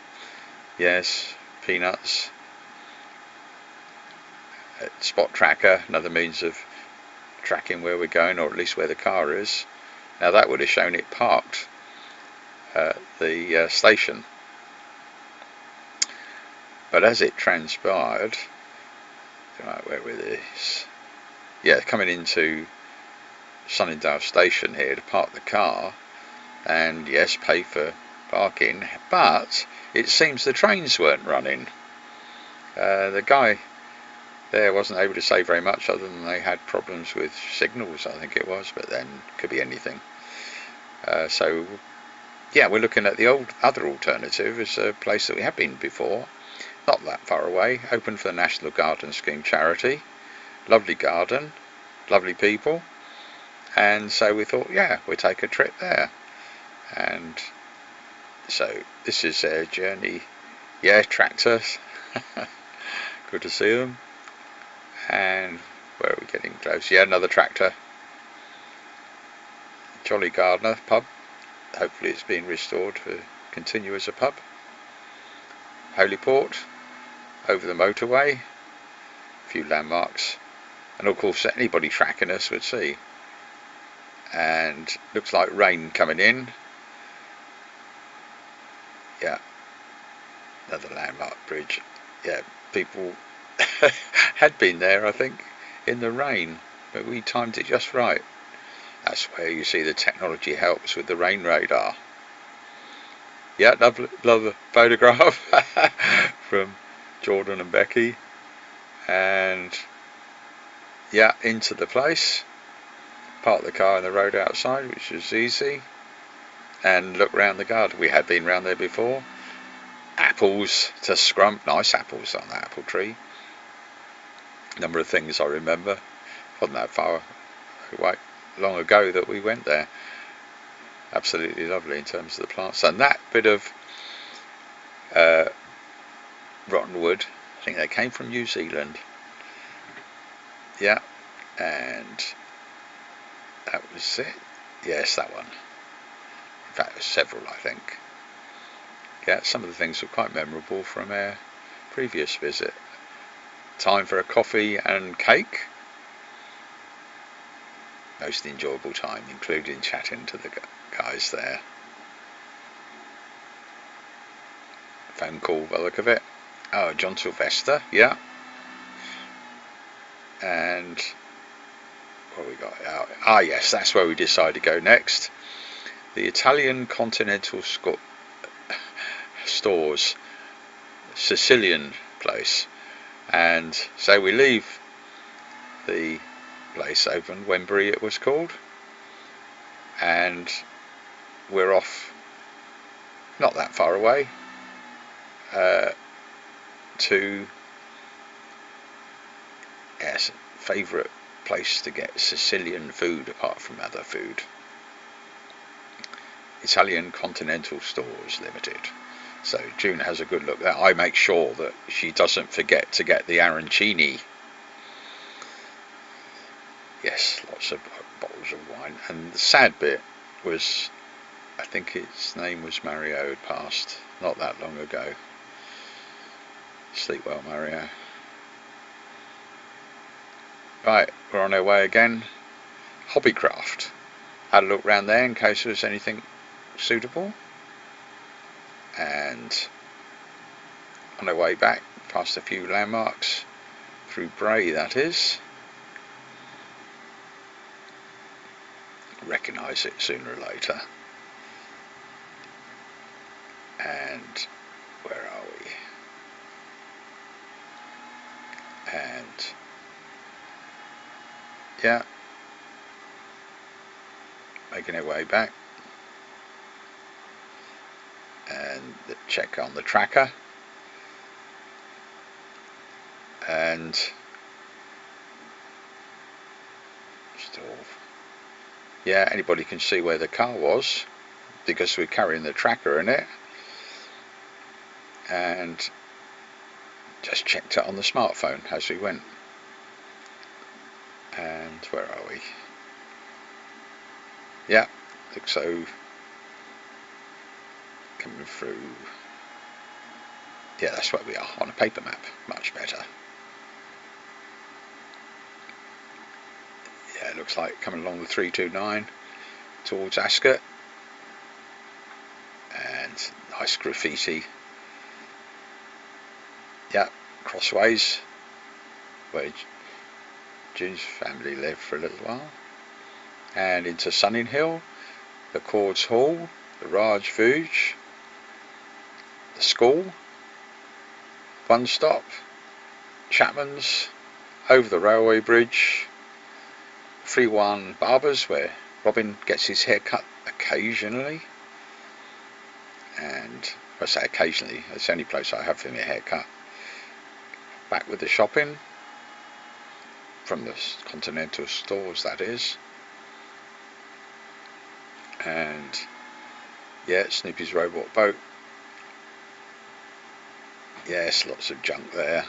Yes, peanuts. Spot tracker, another means of tracking where we're going, or at least where the car is. Now that would have shown it parked at the station, but as it transpired, right, where were this? Yeah, coming into Sunninghill station here to park the car, and yes, pay for parking, but it seems the trains weren't running. The guy there wasn't able to say very much, other than they had problems with signals, I think it was, but then could be anything. So yeah, we're looking at the other alternative as a place that we have been before, not that far away, open for the National Garden Scheme charity. Lovely garden, lovely people, and so we thought, yeah, we'll take a trip there. And so this is their journey. Yeah, tractors. Good to see them. And where are we getting close? Yeah, another tractor. Jolly Gardener pub. Hopefully it's being restored to continue as a pub. Holyport, over the motorway. A few landmarks. And of course anybody tracking us would see. And looks like rain coming in. Yeah, another landmark bridge. Yeah, people had been there, I think, in the rain, but we timed it just right. That's where you see the technology helps with the rain radar. Yeah, love photograph from Jordan and Becky. And yeah, into the place. Park the car in the road outside, which was easy, and look round the garden. We had been round there before. Apples to scrump, nice apples on the apple tree. Number of things I remember. Wasn't that far away, long ago that we went there. Absolutely lovely in terms of the plants. And that bit of rotten wood, I think they came from New Zealand. Yeah, and that was it. Yes, that one. In fact, there's several, I think. Yeah, some of the things were quite memorable from our previous visit. Time for a coffee and cake. Most enjoyable time, including chatting to the guys there. Phone call by the look of it. Oh, John Sylvester, yeah. And what we got? Ah, yes, that's where we decided to go next. The Italian Continental Stores, Sicilian place. And so we leave the place open, Wembury it was called, and we're off not that far away to yes, favourite place to get Sicilian food apart from other food. Italian Continental Stores Limited. So June has a good look there. I make sure that she doesn't forget to get the arancini. Yes, lots of bottles of wine. And the sad bit was I think his name was Mario, had passed not that long ago. Sleep well, Mario. Right, we're on our way again. Hobbycraft. Had a look round there in case there was anything suitable. And on our way back, past a few landmarks, through Bray that is. Recognise it sooner or later. And where are we? And yeah, making our way back, and check on the tracker, and still, yeah, anybody can see where the car was because we're carrying the tracker in it, and just checked it on the smartphone as we went. And where are we? Yeah, looks so coming through. Yeah, that's where we are, on a paper map. Much better. Yeah, it looks like coming along the 329 towards Ascot. And nice graffiti. Yeah, crossways where June's family lived for a little while. And into Sunninghill, the Cords Hall, the Raj Vuj, the school, One Stop, Chapman's, over the railway bridge, 3-1 Barbers where Robin gets his hair cut occasionally. And I say occasionally, it's the only place I have for my haircut. Back with the shopping from the Continental stores, that is. And yeah, Snoopy's robot boat. Yes, lots of junk there.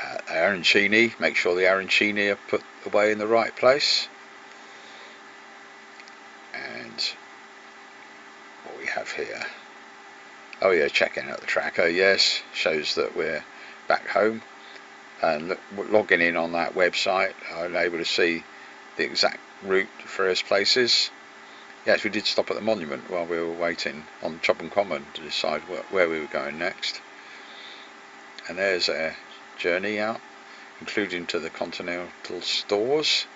Arancini, make sure the arancini are put away in the right place. And what we have here, oh yeah, checking out the tracker. Yes, shows that we're back home, and logging in on that website, I'm able to see the exact route to various places. Yes, we did stop at the monument while we were waiting on Chobham Common to decide where we were going next. And there's a journey out, including to the Continental stores,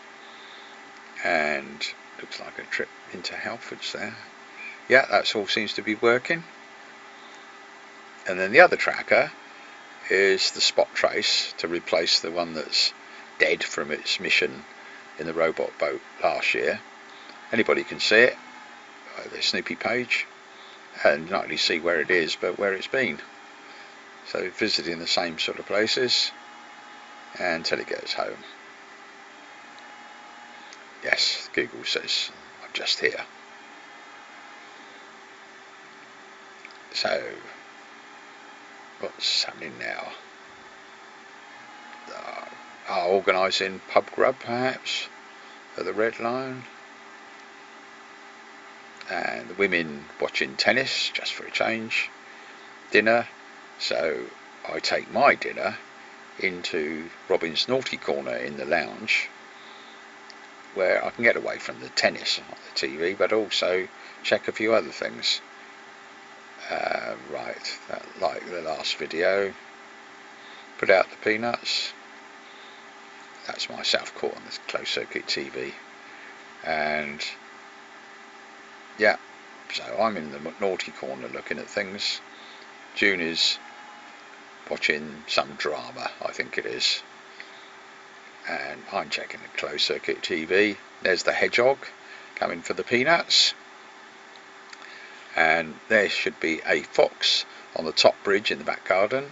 and looks like a trip into Halfords there. Yeah, that all seems to be working. And then the other tracker is the spot trace to replace the one that's dead from its mission in the robot boat last year. Anybody can see it by the Snoopy page, and not only see where it is but where it's been. So visiting the same sort of places until it gets home. Yes, Google says I'm just here. So what's happening now? Organising pub grub perhaps at the Red Lion, and the women watching tennis just for a change. Dinner, so I take my dinner into Robin's naughty corner in the lounge, where I can get away from the tennis on the TV but also check a few other things. Right, like the last video, put out the peanuts. That's myself caught on this closed circuit TV. And yeah, so I'm in the naughty corner looking at things. June is watching some drama, I think it is, and I'm checking the closed circuit TV. There's the hedgehog coming for the peanuts, and there should be a fox on the top bridge in the back garden.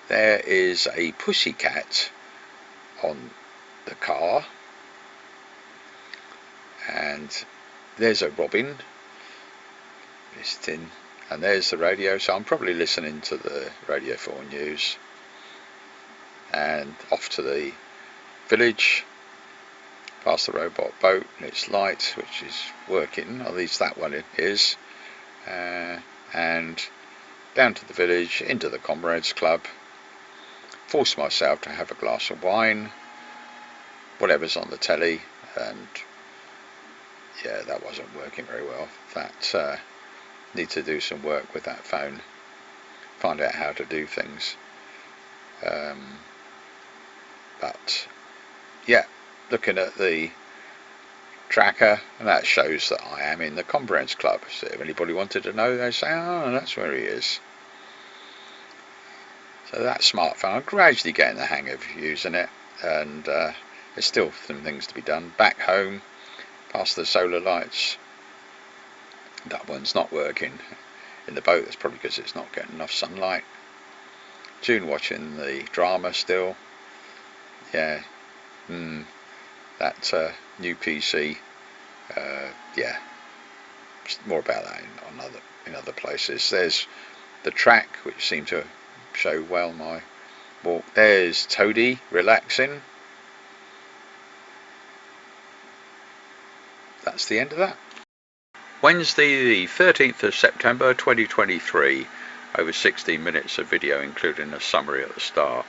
There is a pussycat on the car, and there's a robin visiting, and there's the radio, so I'm probably listening to the Radio 4 news. And off to the village past the robot boat and its light, which is working, at least that one it is, and down to the village, into the Comrades Club, force myself to have a glass of wine, whatever's on the telly, and yeah, that wasn't working very well. That need to do some work with that phone, find out how to do things. But yeah, looking at the tracker, and that shows that I am in the Comrades Club. So if anybody wanted to know, they say, oh, that's where he is. So that smartphone, I'm gradually getting the hang of using it, and there's still some things to be done. Back home, past the solar lights, that one's not working. In the boat, that's probably because it's not getting enough sunlight. June watching the drama still. Yeah, that new PC. Yeah, more about that in other places. There's the track, which seemed to show well my walk. There's Toadie relaxing. That's the end of that. Wednesday the 13th of September 2023. Over 16 minutes of video, including a summary at the start.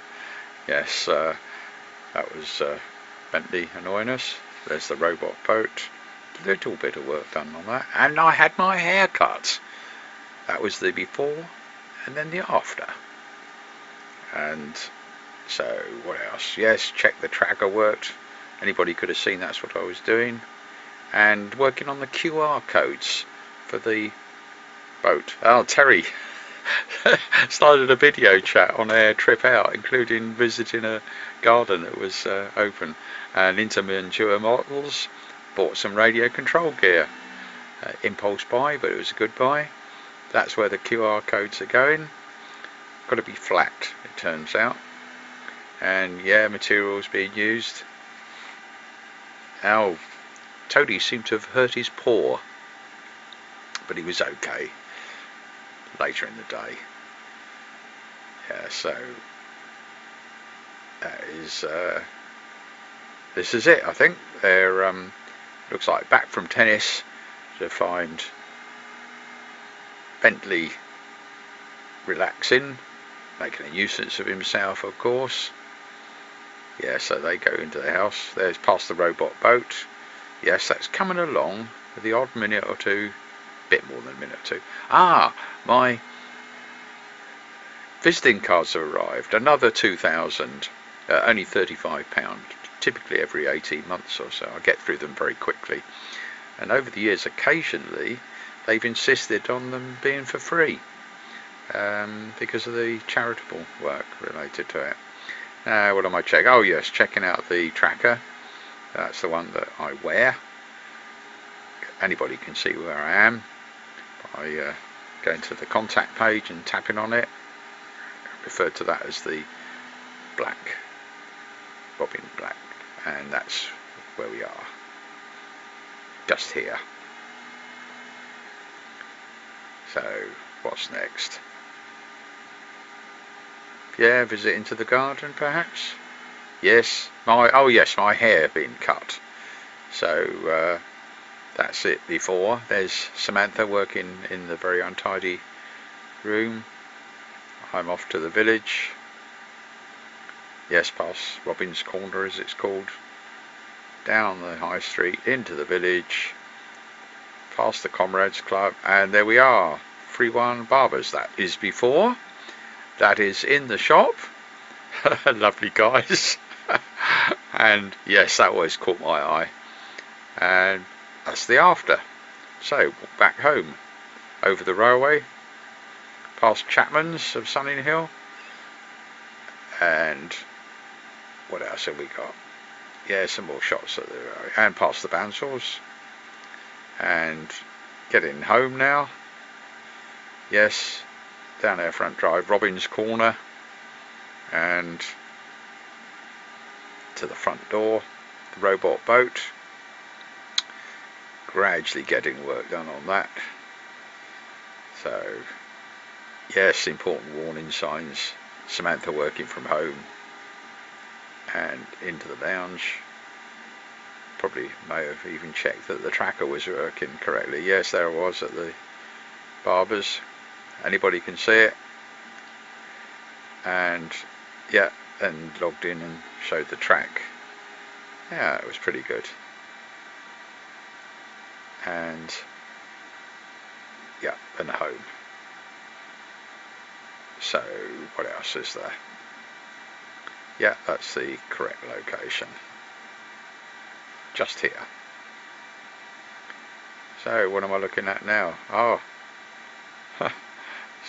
Yes, that was Bentley annoying us. There's the robot boat. A little bit of work done on that. And I had my hair cut. That was the before and then the after. And so what else? Yes, check the tracker worked. Anybody could have seen that's what I was doing. And working on the QR codes for the boat. Oh, Terry started a video chat on their trip out, including visiting a garden that was open, and Intermantua models. Bought some radio control gear. Impulse buy, but it was a good buy. That's where the QR codes are going. Got to be flat, it turns out. And yeah, materials being used. Now, Toadie seemed to have hurt his paw, but he was okay later in the day. Yeah, so that is this is it. I think they're looks like back from tennis to find Bentley relaxing, making a nuisance of himself, of course. Yeah, so they go into the house. There's past the robot boat. Yes, that's coming along with the odd minute or two, bit more than a minute or two. Ah, my visiting cards have arrived. Another 2,000, only £35. Typically every 18 months or so. I get through them very quickly. And over the years, occasionally, they've insisted on them being for free because of the charitable work related to it. Now, what am I checking? Oh yes, checking out the tracker. That's the one that I wear. Anybody can see where I am by going to the contact page and tapping on it. I refer to that as the black, Robin Black, and that's where we are. Just here. So, what's next? Yeah, visit into the garden perhaps. Yes, my hair being cut. So that's it before. There's Samantha working in the very untidy room. I'm off to the village. Yes, past Robin's Corner as it's called. Down the high street, into the village. Past the Comrades Club, and there we are. 3-1 Barbers. That is before. That is in the shop. Lovely guys. And yes, that always caught my eye. And that's the after. So back home, over the railway, past Chapman's of Sunninghill, and what else have we got? Yeah, some more shots at the railway, and past the Bansals, and getting home now. Yes, down our front drive, Robin's Corner, and to the front door, the robot boat. Gradually getting work done on that. So yes, important warning signs. Samantha working from home, and into the lounge. probably may have even checked that the tracker was working correctly. Yes, there I was at the barber's. Anybody can see it. And yeah, then logged in and showed the track. Yeah, it was pretty good. And yeah, and home. So what else is there? Yeah, that's the correct location. Just here. So what am I looking at now? Oh,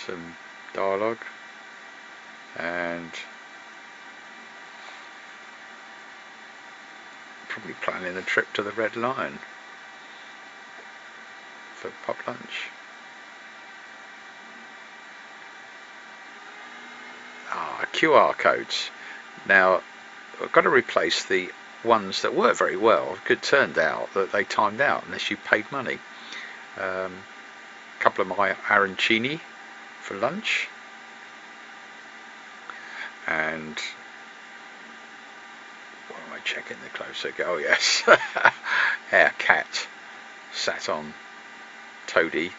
some dialogue. And probably planning a trip to the Red Lion for pop lunch. QR codes. Now I've got to replace the ones that work very well. It turned out that they timed out unless you paid money. A couple of my arancini for lunch, and what am I checking the closer? Oh yes, our cat sat on Toady,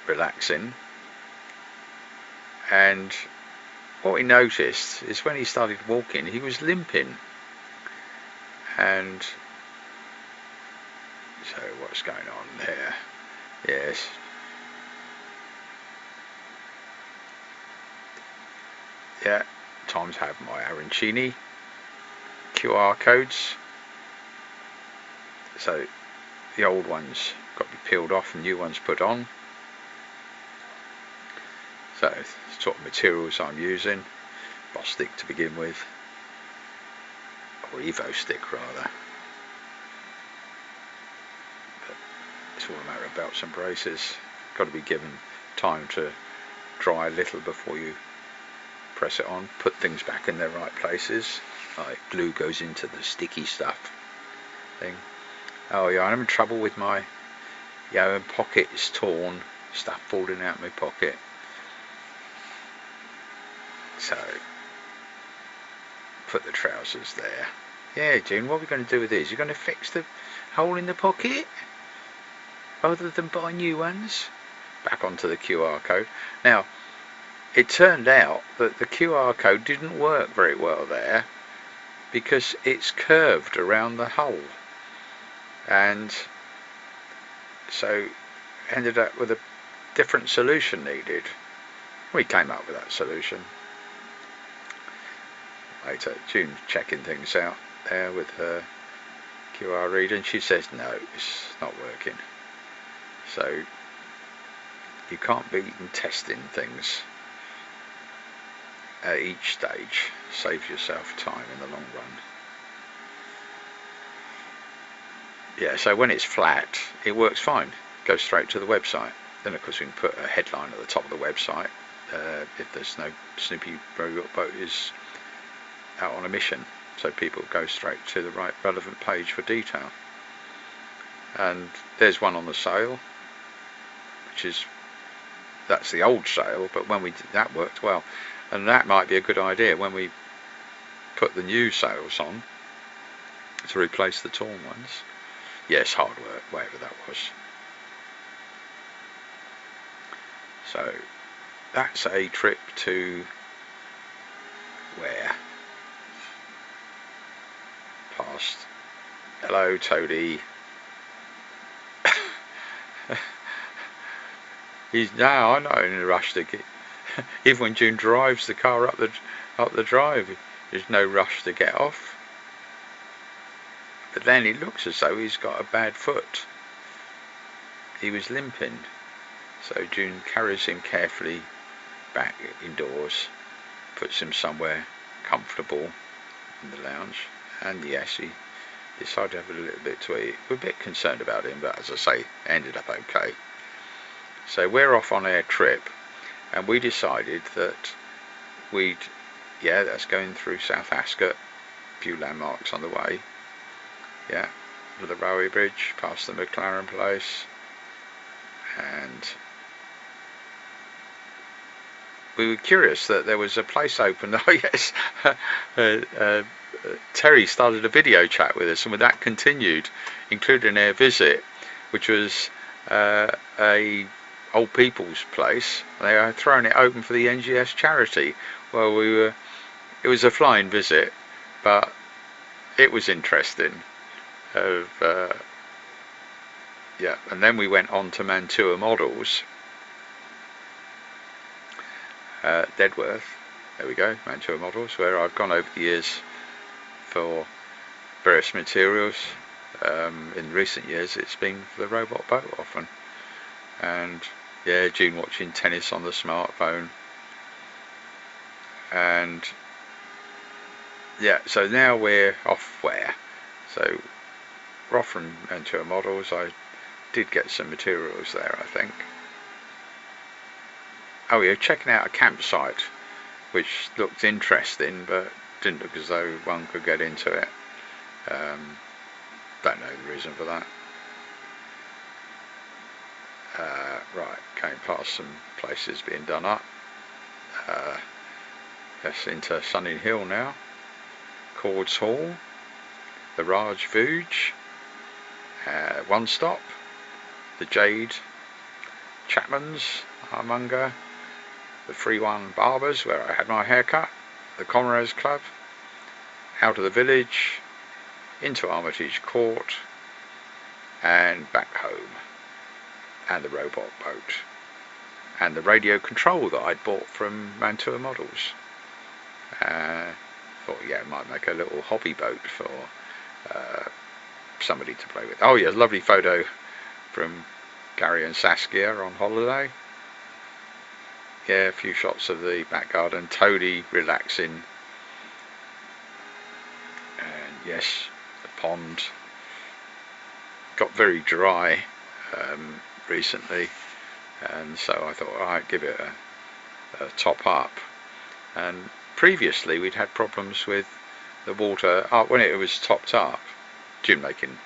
relaxing, and what we noticed is when he started walking, he was limping. And so what's going on there? Yes. Yeah, time to have my arancini. QR codes. So the old ones got to be peeled off and new ones put on. So the sort of materials I'm using. Boss stick to begin with. Or Evo stick rather. But it's all a matter of belts and braces. Got to be given time to dry a little before you press it on. Put things back in their right places. Like glue goes into the sticky stuff thing. Oh yeah, I'm in trouble with my pocket is torn. Stuff falling out of my pocket. So put the trousers there. Yeah, June, what are we going to do with these? You're going to fix the hole in the pocket rather than buy new ones? Back onto the QR code. Now, it turned out that the QR code didn't work very well there because it's curved around the hole. And so ended up with a different solution needed. We came up with that solution. Later, June checking things out there with her QR reader, and she says no, it's not working. So you can't be testing things at each stage. Saves yourself time in the long run. Yeah, so when it's flat, it works fine. Goes straight to the website. Then of course we can put a headline at the top of the website if there's no Snoopy boat is out on a mission, so people go straight to the right relevant page for detail. And there's one on the sale, that's the old sale, but when we did that worked well, and that might be a good idea when we put the new sales on to replace the torn ones. Yes, hard work, whatever that was. So that's a trip to where? Past. Hello, Toady. I'm not in a rush to get. Even when June drives the car up the drive, there's no rush to get off. But then it looks as though he's got a bad foot. He was limping, so June carries him carefully back indoors, puts him somewhere comfortable in the lounge. And yes, he decided to have a little bit to eat. We're a bit concerned about him, but as I say, ended up okay. So we're off on our trip, and we decided that that's going through South Ascot, a few landmarks on the way. Yeah, to the railway bridge, past the McLaren place, and we were curious that there was a place open. Oh yes, Terry started a video chat with us, and with that continued, including their visit, which was a old people's place. They are throwing it open for the NGS charity. Well, it was a flying visit, but it was interesting. Yeah, and then we went on to Mantua Models, Deadworth. There we go, Mantua Models, where I've gone over the years for various materials. In recent years it's been for the robot boat often. And yeah, June watching tennis on the smartphone. And yeah, so now we're off where? So we're off from Mantua Models. I did get some materials there, I think. Oh, we were checking out a campsite, which looked interesting, but didn't look as though one could get into it. Don't know the reason for that. Right, going past some places being done up. Yes, into Sunninghill now. Cords Hall, the Raj Vuj, One Stop, the Jade, Chapman's, Armunger, the 3-1 Barbers, where I had my haircut, the Comrades Club, out of the village, into Armitage Court, and back home, and the robot boat, and the radio control that I'd bought from Mantua Models. Thought, yeah, it might make a little hobby boat for somebody to play with. Oh yeah, lovely photo from Gary and Saskia on holiday. Yeah, a few shots of the back garden, Toadie relaxing, and yes, the pond got very dry recently, and so I thought I'd give it a top up. And previously we'd had problems with the water when it was topped up. Jim making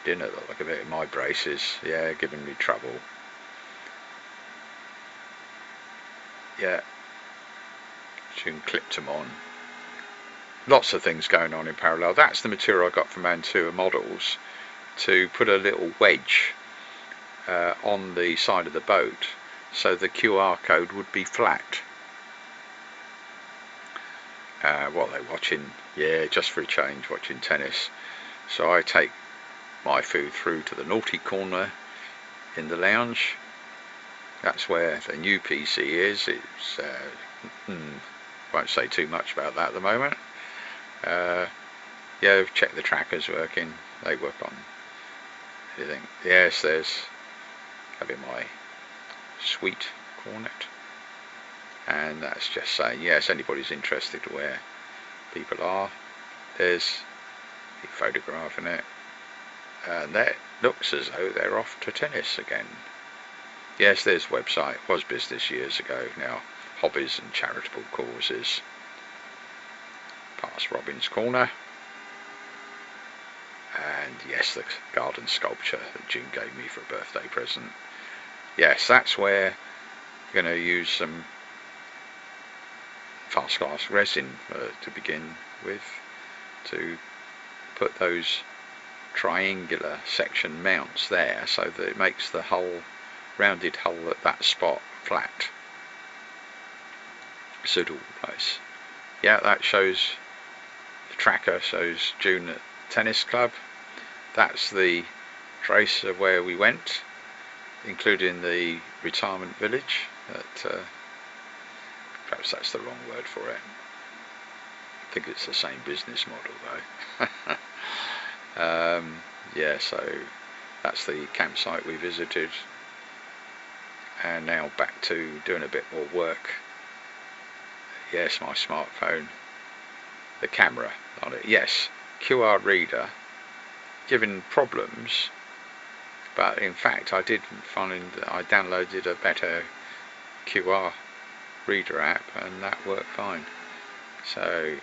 dinner look like a bit of my braces, yeah, giving me trouble. Yeah, June clipped them on. Lots of things going on in parallel. That's the material I got from Mantua Models, to put a little wedge on the side of the boat so the QR code would be flat. What are they watching? Yeah, just for a change, watching tennis. So I take my food through to the naughty corner in the lounge. That's where the new PC is. It's won't say too much about that at the moment. Yeah, check the trackers working. They work on everything. Yes, there's having my sweet cornet, and that's just saying yes, anybody's interested where people are. There's the photograph in it, and that looks as though they're off to tennis again. Yes, there's website, was business years ago, now hobbies and charitable causes. Past Robin's Corner, and yes, the garden sculpture that June gave me for a birthday present. Yes, that's where you're going to use some fast glass resin to begin with, to put those triangular section mounts there so that it makes the whole rounded hull at that spot flat. Suitable place. Yeah, that shows the tracker, shows June at tennis club. That's the trace of where we went, including the retirement village. Perhaps that's the wrong word for it. I think it's the same business model though. Yeah, so that's the campsite we visited, and now back to doing a bit more work. Yes, my smartphone, the camera on it. Yes, QR reader giving problems, but in fact I did find that I downloaded a better QR reader app and that worked fine. So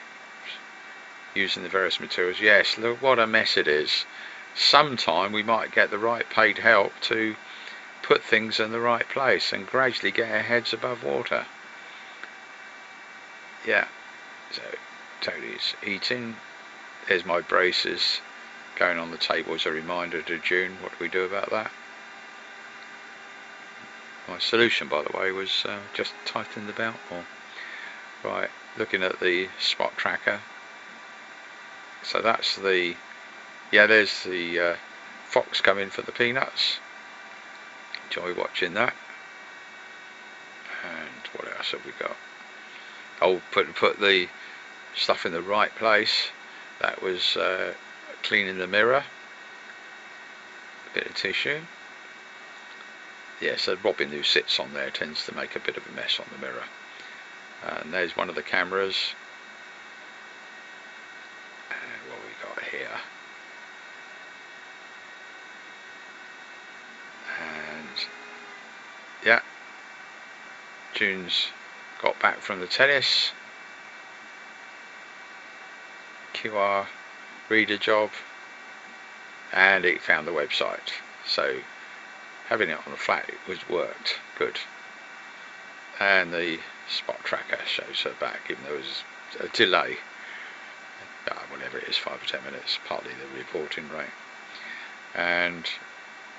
using the various materials, yes, look what a mess it is. Sometime we might get the right paid help to put things in the right place and gradually get our heads above water. Yeah, so Tony's eating. There's my braces going on the table as a reminder to June. What do we do about that? My solution, by the way, was just tighten the belt more. Right, looking at the spot tracker. So that's the, yeah, there's the fox coming for the peanuts. Enjoy watching that. And what else have we got? Oh, put the stuff in the right place. That was cleaning the mirror. A bit of tissue. Yeah, so Robin, who sits on there, tends to make a bit of a mess on the mirror. And there's one of the cameras. And what we got here? And yeah, June's got back from the tennis. QR reader job, and it found the website. So having it on the flat, it was worked good. And the spot tracker shows her back, even though there was a delay. Whatever it is, 5 or 10 minutes, partly the reporting rate. And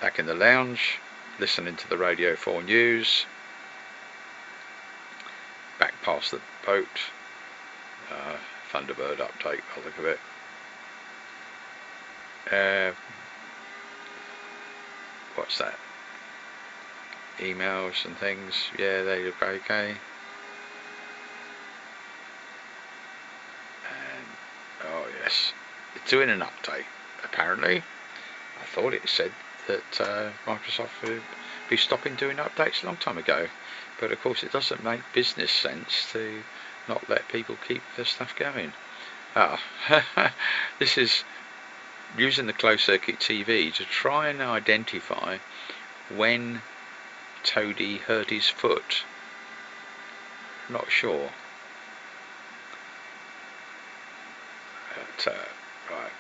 back in the lounge, listening to the Radio 4 news. Back past the boat. Thunderbird update, I'll look at it. What's that? Emails and things, yeah, they look okay. And oh yes, it's doing an update apparently. I thought it said that Microsoft would be stopping doing updates a long time ago, but of course it doesn't make business sense to not let people keep their stuff going. This is using the closed circuit TV to try and identify when Toady hurt his foot. Not sure. But, right.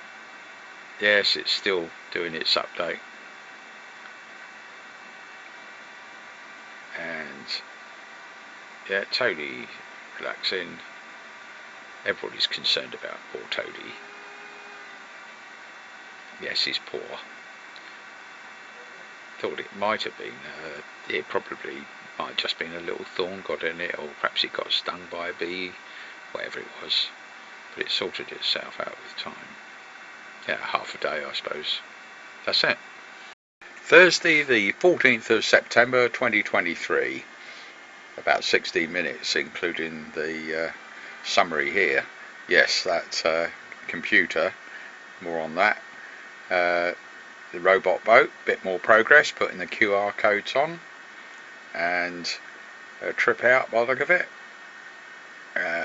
Yes, it's still doing its update. And yeah, Toady relaxing. Everybody's concerned about poor Toady. Yes, he's poor. Thought it might have been, it probably might have just been a little thorn got in it, or perhaps it got stung by a bee, whatever it was. But it sorted itself out with time. Yeah, half a day, I suppose. That's it. Thursday, the 14th of September 2023. About 16 minutes, including the summary here. Yes, that computer, more on that. The robot boat, bit more progress, putting the QR codes on, and a trip out by the look of it.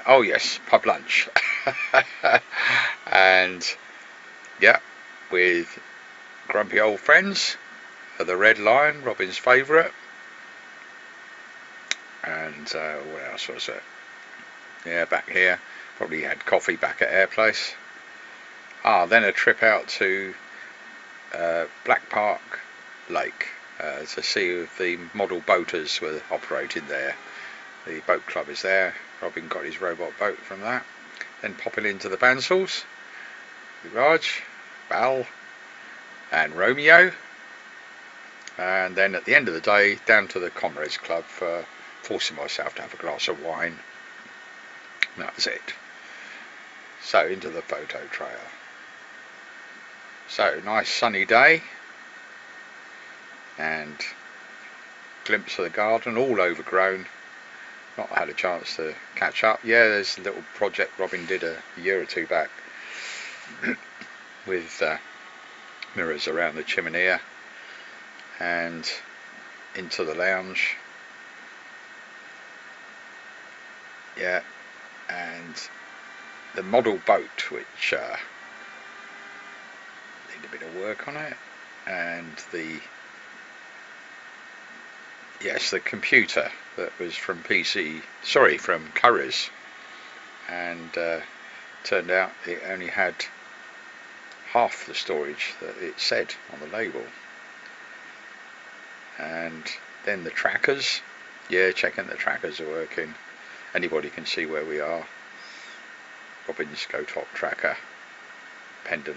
Oh yes, pub lunch. And yeah, with grumpy old friends, the Red Lion, Robin's favourite. And what else was it? Yeah, back here, probably had coffee back at Air Place. Then a trip out to Black Park Lake to see if the model boaters were operating there. The boat club is there. Robin got his robot boat from that. Then popping into the Bansells, Raj, Val and Romeo. And then at the end of the day, down to the Comrades Club for forcing myself to have a glass of wine. And that was it. So into the photo trail. So nice sunny day, and glimpse of the garden, all overgrown. Not had a chance to catch up. Yeah, there's a little project Robin did a year or two back with mirrors around the chimney and into the lounge. Yeah, and the model boat, which need a bit of work on it, and the computer that was from from Curry's, and turned out it only had half the storage that it said on the label. And then the trackers, yeah, checking the trackers are working. Anybody can see where we are. Robin's Go Top tracker pendant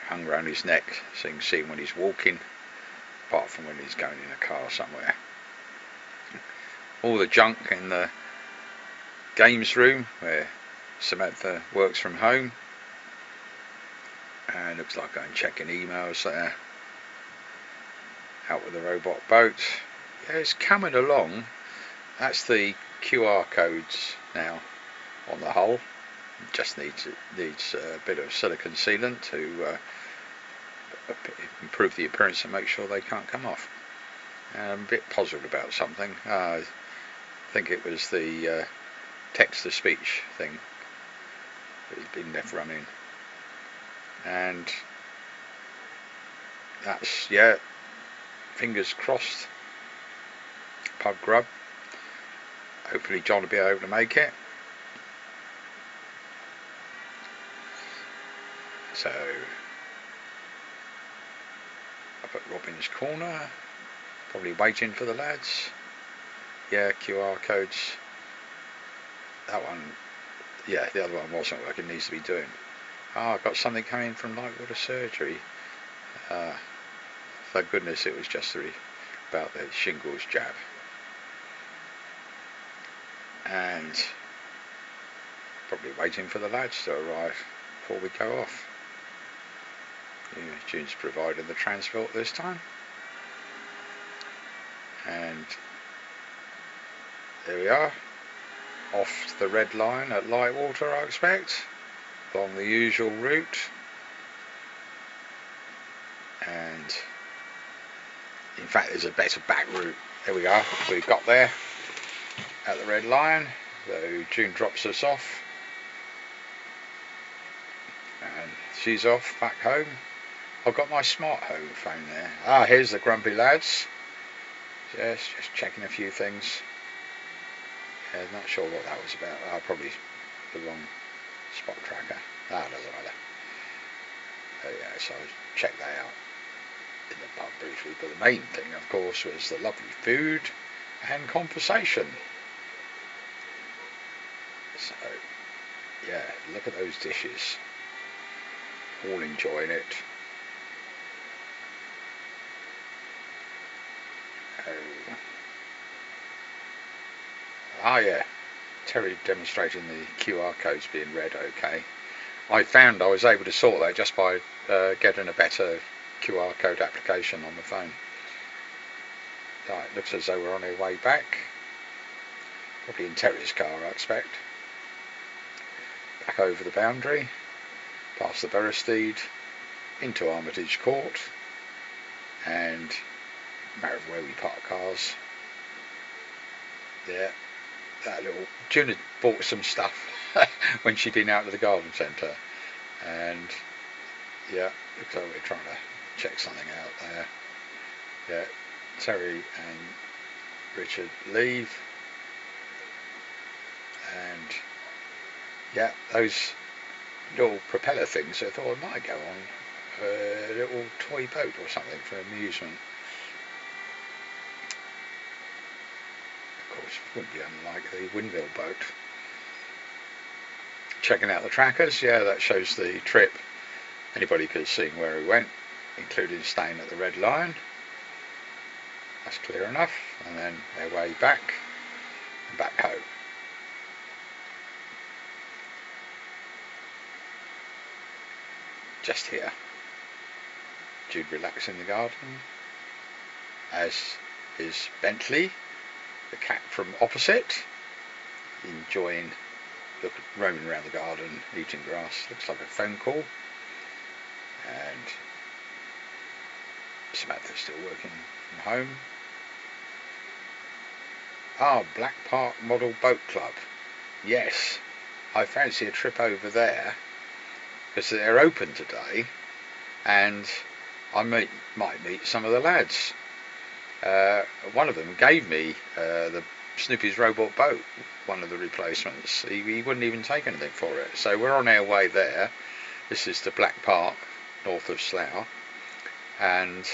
hung around his neck, so you can see him when he's walking, apart from when he's going in a car somewhere. All the junk in the games room where Samantha works from home, and looks like I'm checking emails there. Out with the robot boat. Yeah, it's coming along. That's the QR codes now on the hull. Just needs a bit of silicone sealant to improve the appearance and make sure they can't come off. I'm a bit puzzled about something. I think it was the text-to-speech thing that has been left running, and that's, yeah, fingers crossed. Pub grub. Hopefully John will be able to make it. So up at Robin's corner, probably waiting for the lads. Yeah, QR codes. That one, yeah, the other one wasn't working, needs to be doing. Oh, I've got something coming from Lightwater Surgery. Thank goodness it was just about the shingles jab. And probably waiting for the lads to arrive before we go off. Yeah, June's provided the transport this time. And there we are, off the red line at Lightwater, I expect, along the usual route. And in fact there's a better back route. There we are, we got there at the red line. So June drops us off and she's off back home. I've got my smart home phone there. Ah, here's the grumpy lads. Yes, just checking a few things. Yeah, not sure what that was about. Probably the wrong spot tracker. Doesn't matter. Yeah, so I checked that out in the pub briefly. But the main thing, of course, was the lovely food and conversation. So, yeah, look at those dishes. All enjoying it. Yeah, Terry demonstrating the QR codes being read okay. I found I was able to sort that just by getting a better QR code application on the phone. Right, looks as though we're on our way back. Probably in Terry's car, I expect. Back over the boundary, past the Beresteed, into Armitage Court, and no matter where we park cars. Yeah, that little June had bought some stuff when she'd been out to the garden centre, and yeah, looks like we're trying to check something out there. Yeah, Terry and Richard leave, and yeah, those little propeller things, I thought I might go on a little toy boat or something for amusement. Of course, it wouldn't be unlike the windmill boat. Checking out the trackers, yeah, that shows the trip. Anybody could have seen where we went, including staying at the Red Lion. That's clear enough. And then their way back and back home. Just here, Jude relaxed in the garden, as is Bentley, the cat from opposite, enjoying roaming around the garden, eating grass. Looks like a phone call. And Samantha's still working from home. Black Park Model Boat Club. Yes, I fancy a trip over there, because they're open today, and I might meet some of the lads. One of them gave me the Snoopy's robot boat, one of the replacements. He wouldn't even take anything for it. So we're on our way there. This is the Black Park, north of Slough, and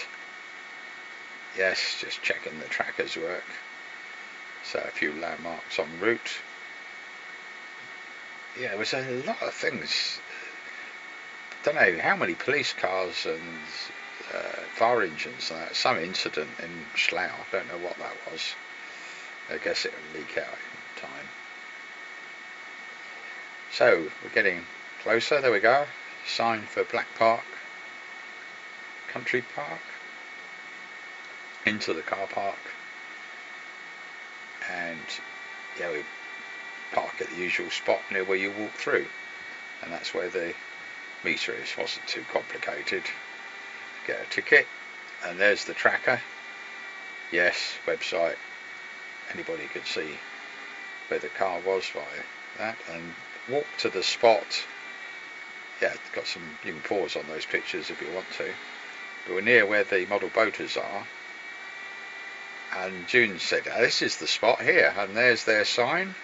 yes, just checking the trackers work. So a few landmarks en route. yeah, there was a lot of things. Don't know how many police cars and fire engines and that. Some incident in Slough. I don't know what that was. I guess it will leak out in time. So we're getting closer. There we go. Sign for Black Park Country Park. Into the car park. And yeah, we park at the usual spot near where you walk through. And that's where the meter is. Wasn't too complicated. Get a ticket. And there's the tracker. Yes, website. Anybody could see where the car was by that, and walk to the spot. Yeah, got some. You can pause on those pictures if you want to. But we're near where the model boaters are, and June said, oh, "This is the spot here," and there's their sign,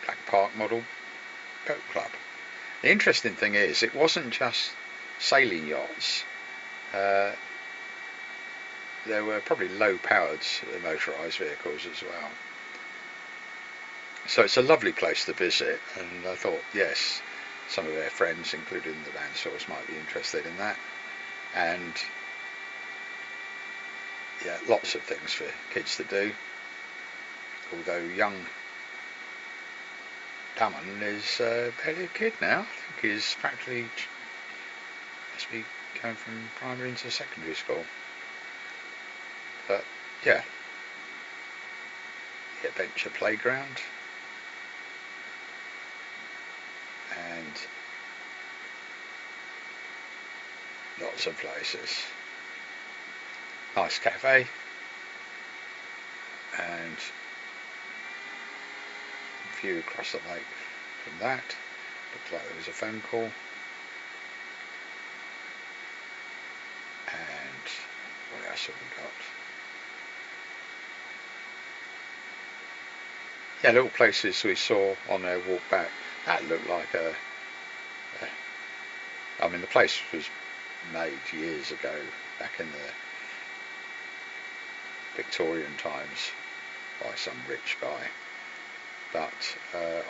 Black Park Model Boat Club. The interesting thing is, it wasn't just sailing yachts. There were probably low-powered motorised vehicles as well. So it's a lovely place to visit, and I thought, yes, some of their friends, including the Vansors, might be interested in that. And yeah, lots of things for kids to do. Although young Damon is barely a kid now. I think he's practically must be going from primary into secondary school. But yeah, the adventure playground, and lots of places. Nice cafe, and view across the lake from that. Looks like there was a phone call. And what else have we got? Yeah, little places we saw on our walk back. That looked like I mean, the place was made years ago, back in the Victorian times, by some rich guy. But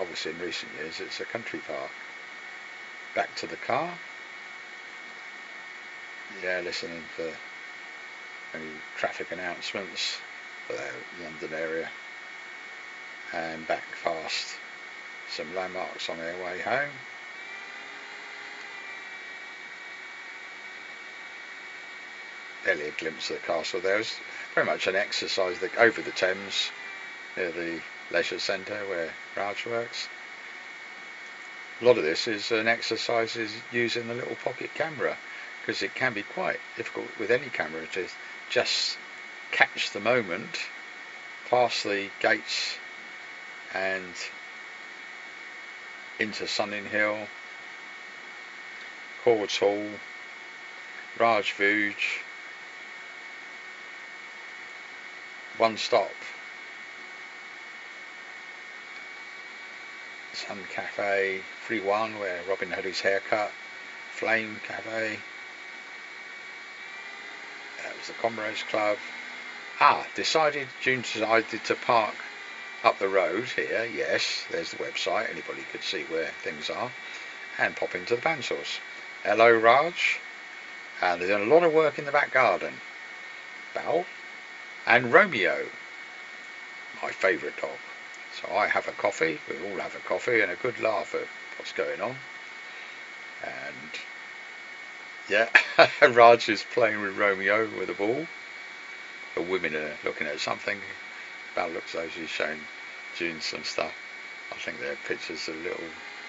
obviously in recent years it's a country park. Back to the car. Yeah, listening to any traffic announcements for the London area. And back past some landmarks on our way home. Barely a glimpse of the castle. There was very much an exercise over the Thames near the leisure centre where Raj works. A lot of this is an exercise is using the little pocket camera, because it can be quite difficult with any camera to just catch the moment past the gates and into Sunninghill, Cords Hall, Raj Vuj, one stop, Sun Cafe, 3-1 where Robin had his haircut, Flame Cafe, that was the Comrades Club. June decided to park up the road here. Yes, there's the website, anybody could see where things are, and pop into the Vansors. Hello Raj, and they're doing a lot of work in the back garden. Belle and Romeo, my favourite dog. So I have a coffee, we all have a coffee and a good laugh at what's going on. And yeah, Raj is playing with Romeo with a ball. The women are looking at something. Belle looks like she's showing June some stuff. I think there are pictures of little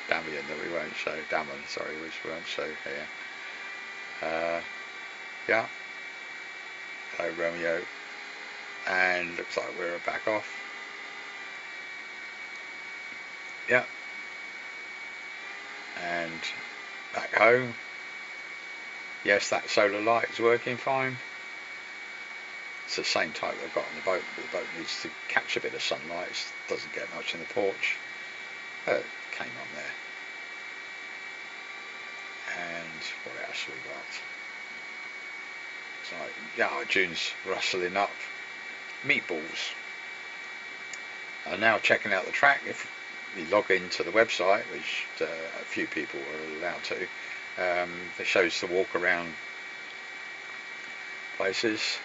Damien that we won't show. Damon, sorry, which we won't show here. Yeah. Hello Romeo. And looks like we're back off. Yeah. And back home. Yes, that solar light is working fine. It's the same type they've got on the boat, but the boat needs to catch a bit of sunlight. It doesn't get much in the porch. It came on there. And what else have we got? It's like, yeah, June's rustling up meatballs. I'm now checking out the track. If you log into the website, which a few people are allowed to, that shows the walk around places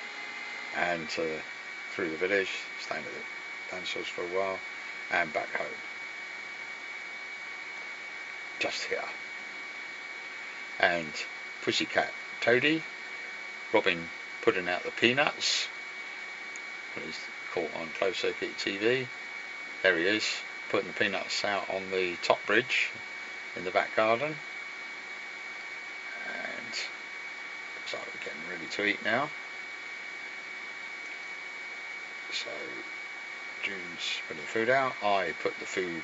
and through the village, staying at the dinosaurs for a while, and back home. Just here. And Pussycat Toady, Robin putting out the peanuts. He's caught on closed circuit TV. There he is, putting the peanuts out on the top bridge in the back garden. And looks like we're getting ready to eat now. So June's putting the food out. I put the food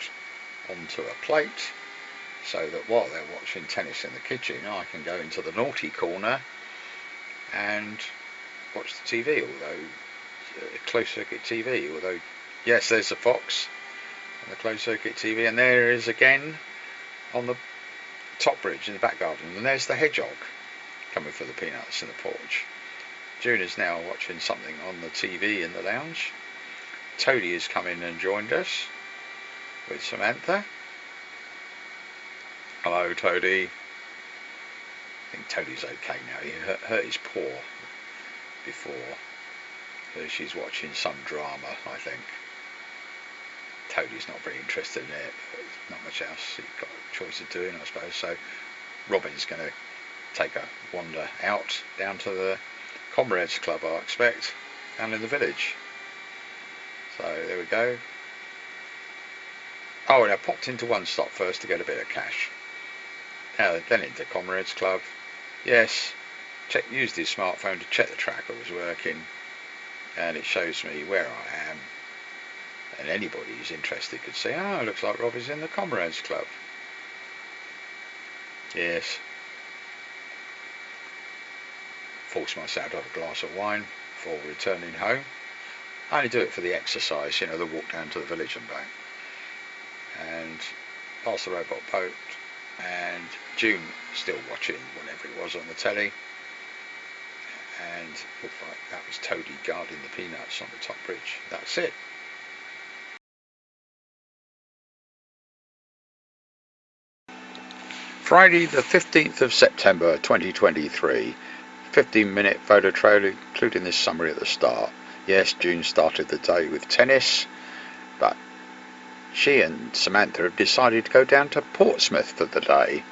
onto a plate so that while they're watching tennis in the kitchen, I can go into the naughty corner and watch the TV, although closed circuit TV, although yes, there's the fox on the closed circuit TV, and there is again on the top bridge in the back garden, and there's the hedgehog coming for the peanuts in the porch. June is now watching something on the TV in the lounge. Toady has come in and joined us with Samantha. Hello, Toady. I think Toadie's okay now. He hurt his paw before. She's watching some drama, I think. Toadie's not very interested in it. Not much else he's got a choice of doing, I suppose. So Robin's going to take a wander out down to the Comrades Club, I expect, down in the village. So there we go. Oh, and I popped into One Stop first to get a bit of cash. Then into Comrades Club. Yes, used his smartphone to check the tracker was working, and it shows me where I am. And anybody who's interested could say, oh, looks like Rob is in the Comrades Club. Yes. Force myself to have a glass of wine before returning home. I only do it for the exercise, the walk down to the village and back. And past the robot boat, and June still watching whatever it was on the telly. And looked like that was Toady guarding the peanuts on the top bridge. That's it. Friday the 15th of September 2023. 15-minute photo trailer including this summary at the start. Yes, June started the day with tennis, but she and Samantha have decided to go down to Portsmouth for the day,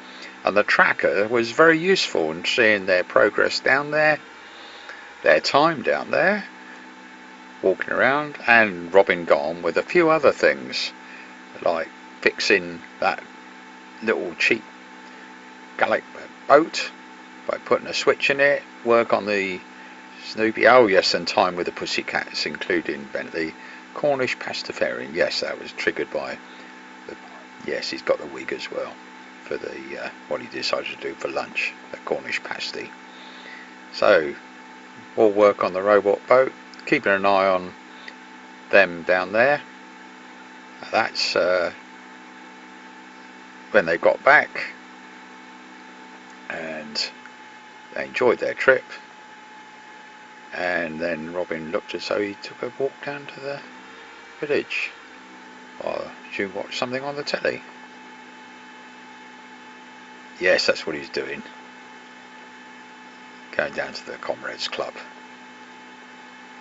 and the tracker was very useful in seeing their progress down there, their time down there, walking around, and Robin got on with a few other things, like fixing that little cheap Gallic boat by putting a switch in it, work on the Snoopy, oh yes, and time with the Pussycats, including Bentley, Cornish pastafarian. Yes, that was triggered by yes, he's got the wig as well for the what he decided to do for lunch, the Cornish pasty. So we'll work on the robot boat, keeping an eye on them down there. That's when they got back, and they enjoyed their trip. And then Robin looked as though he took a walk down to the village while June watched something on the telly. Yes, that's what he's doing. Going down to the Comrades Club.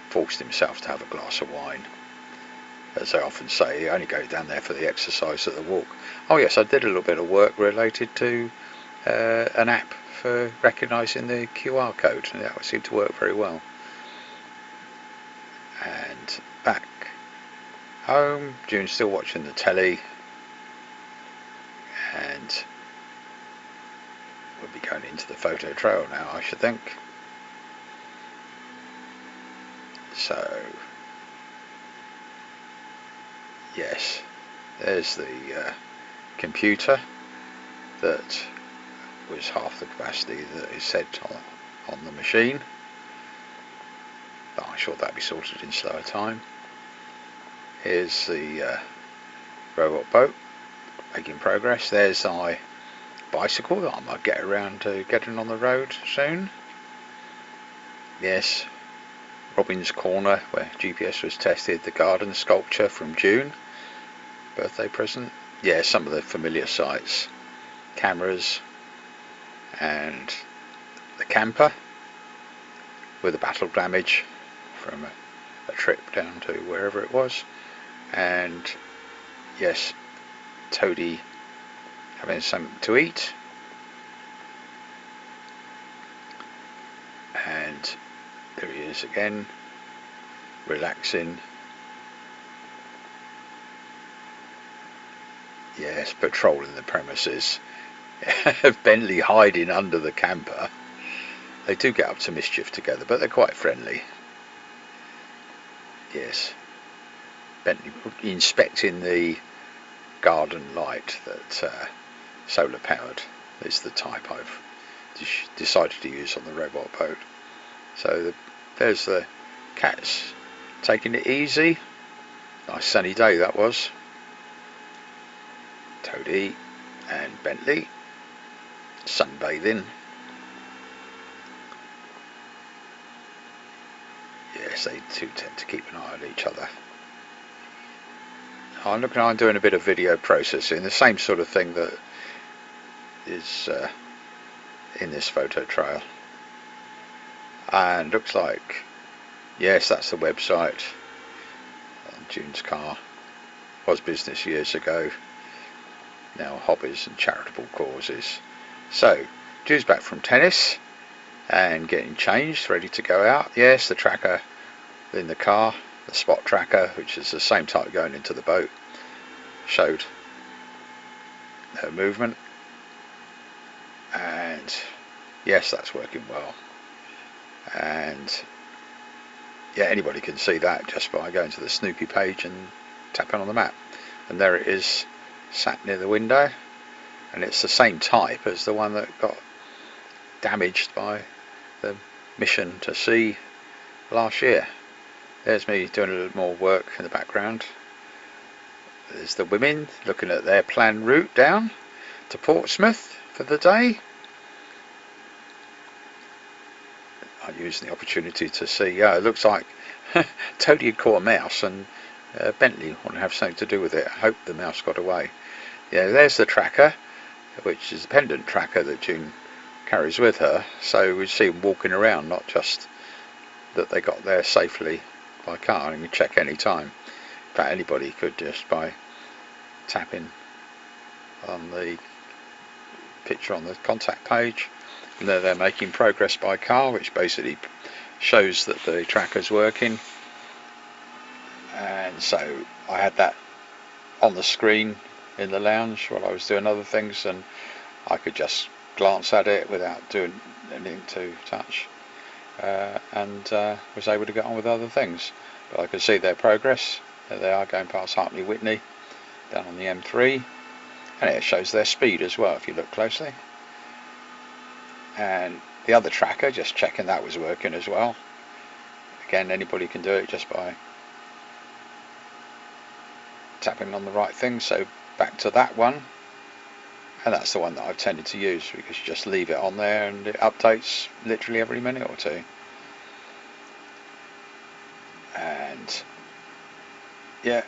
Forced himself to have a glass of wine. As I often say, he only goes down there for the exercise at the walk. Oh yes, I did a little bit of work related to an app for recognising the QR code, and that seemed to work very well. And back home, June's still watching the telly, and we'll be going into the photo trail now, I should think. So yes, there's the computer that was half the capacity that is set on the machine, but I'm sure that'll be sorted in slower time. Here's the robot boat making progress. There's my bicycle that I might get around to getting on the road soon. Yes, Robin's Corner, where GPS was tested, the garden sculpture from June. birthday present. Yeah, some of the familiar sights. Cameras and the camper with the battle damage from a trip down to wherever it was. And yes, Toadie having something to eat. And there he is again, relaxing. Yes, patrolling the premises. Bentley hiding under the camper. They do get up to mischief together, but they're quite friendly. Yes, Bentley inspecting the garden light that solar powered is the type I've decided to use on the robot boat. So there's the cats taking it easy. Nice sunny day that was. Toadie and Bentley sunbathing. Yes, they do tend to keep an eye on each other. I'm doing a bit of video processing, the same sort of thing that is in this photo trail. And looks like, yes, that's the website. June's car was business years ago, now hobbies and charitable causes. So June's back from tennis and getting changed, ready to go out. Yes, the tracker in the car, the spot tracker, which is the same type going into the boat, showed her movement. And yes, that's working well. And yeah, anybody can see that just by going to the Snoopy page and tapping on the map. And there it is, sat near the window, and it's the same type as the one that got damaged by the mission to sea last year. There's me doing a little more work in the background. There's the women looking at their planned route down to Portsmouth for the day. I'm using the opportunity to see, it looks like Toadie had caught a mouse, and Bentley wanted to have something to do with it. I hope the mouse got away. Yeah, there's the tracker, which is a pendant tracker that June carries with her, so we see them walking around, not just that they got there safely by car. And you can check any time. In fact, anybody could, just by tapping on the picture on the contact page, and there they're making progress by car, which basically shows that the tracker's working. And so I had that on the screen in the lounge while I was doing other things, and I could just glance at it without doing anything to touch, and was able to get on with other things. But I could see their progress. There they are, going past Hartley Whitney down on the M3, and it shows their speed as well if you look closely. And the other tracker, just checking that was working as well. Again, anybody can do it just by tapping on the right thing. So back to that one, and that's the one that I've tended to use, because you just leave it on there and it updates literally every minute or two. And yeah,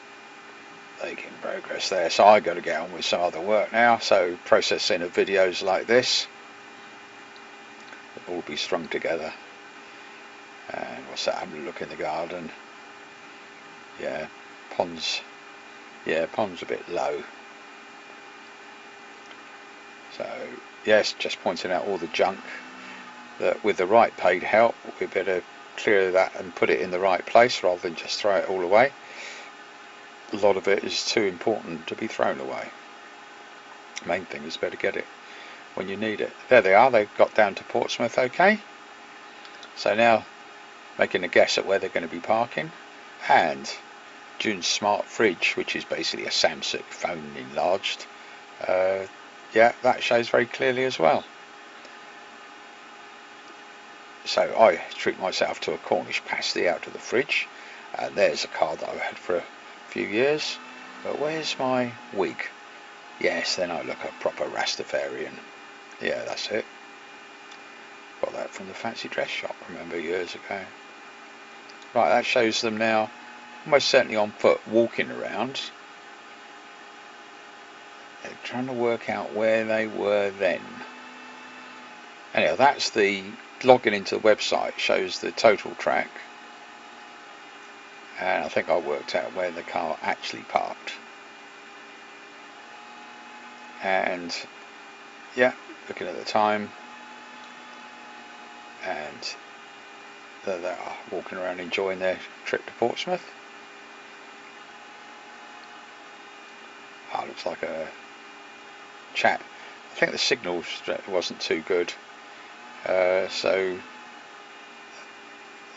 making progress there. So I got to get on with some other work now. So processing of videos like this will all be strung together. And what's that? Having a look in the garden. Yeah, pond's a bit low. So yes, just pointing out all the junk that with the right paid help we better clear that and put it in the right place rather than just throw it all away. A lot of it is too important to be thrown away. The main thing is better get it when you need it. There they are, they've got down to Portsmouth okay. So now making a guess at where they're going to be parking. And June's smart fridge, which is basically a Samsung phone enlarged, yeah, that shows very clearly as well. So I treat myself to a Cornish pasty out of the fridge, and there's a car that I've had for a few years. But where's my wig? Yes, then I look a proper Rastafarian. Yeah, that's it. Got that from the fancy dress shop, remember, years ago. Right, that shows them now almost certainly on foot walking around. trying to work out where they were then. Anyhow, that's the logging into the website, shows the total track, and I think I worked out where the car actually parked. And yeah, looking at the time, and there they are, walking around enjoying their trip to Portsmouth. Looks like a chap. I think the signal wasn't too good, so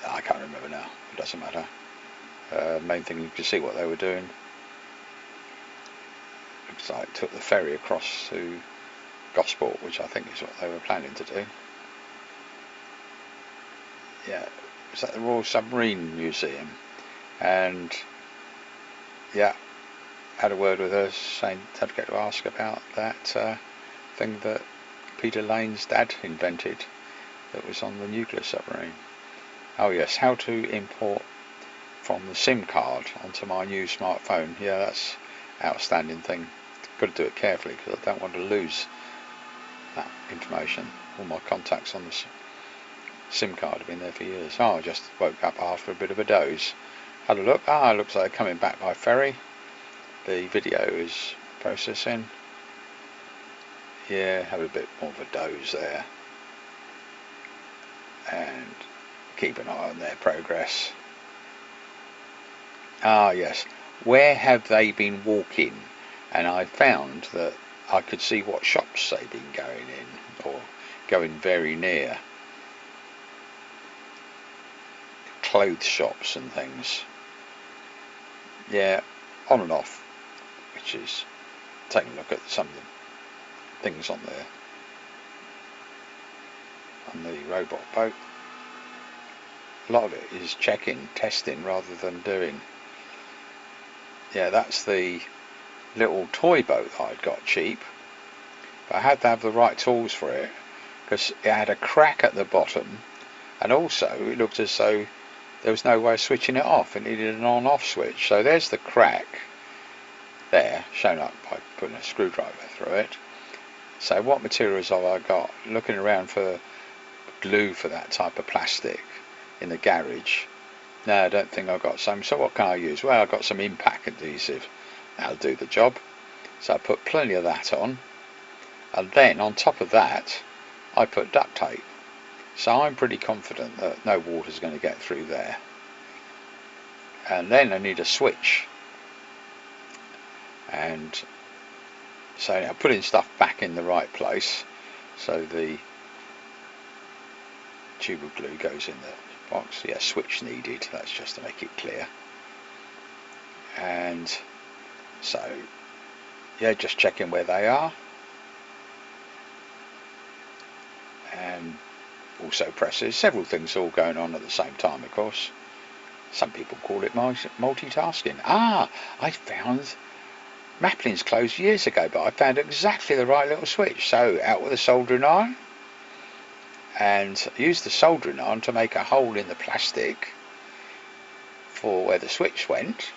I can't remember now. It doesn't matter. Main thing, you can see what they were doing. Looks like took the ferry across to Gosport, which I think is what they were planning to do. Yeah, it's at the Royal Submarine Museum, and yeah, had a word with her saying don't forget to ask about that thing that Peter Lane's dad invented that was on the nuclear submarine. Oh yes, how to import from the SIM card onto my new smartphone. Yeah, that's outstanding thing. Got to do it carefully because I don't want to lose that information. All my contacts on the SIM card have been there for years. Oh, I just woke up after a bit of a doze. Had a look. It looks like they're coming back by ferry. The video is processing. Yeah, have a bit more of a doze there. And keep an eye on their progress. Yes, where have they been walking? And I found that I could see what shops they've been going in, or going very near. Clothes shops and things. Yeah, on and off, which is taking a look at some of the things on there, on the robot boat. A lot of it is checking, testing rather than doing. Yeah, that's the little toy boat that I'd got cheap, but I had to have the right tools for it because it had a crack at the bottom, and also it looked as though there was no way of switching it off. It needed an on-off switch. So there's the crack there, shown up by putting a screwdriver through it. So what materials have I got? Looking around for glue for that type of plastic in the garage. No, I don't think I've got some. So what can I use? Well, I've got some impact adhesive. That'll do the job. So I put plenty of that on. And then on top of that, I put duct tape. So I'm pretty confident that no water's going to get through there. And then I need a switch. And so I'm putting stuff back in the right place. So the tube of glue goes in the box. Yeah, switch needed. That's just to make it clear. And so, yeah, just checking where they are. And also presses. Several things all going on at the same time, of course. Some people call it multitasking. I found Maplin's closed years ago, but I found exactly the right little switch. So out with a soldering iron, and used the soldering iron to make a hole in the plastic for where the switch went,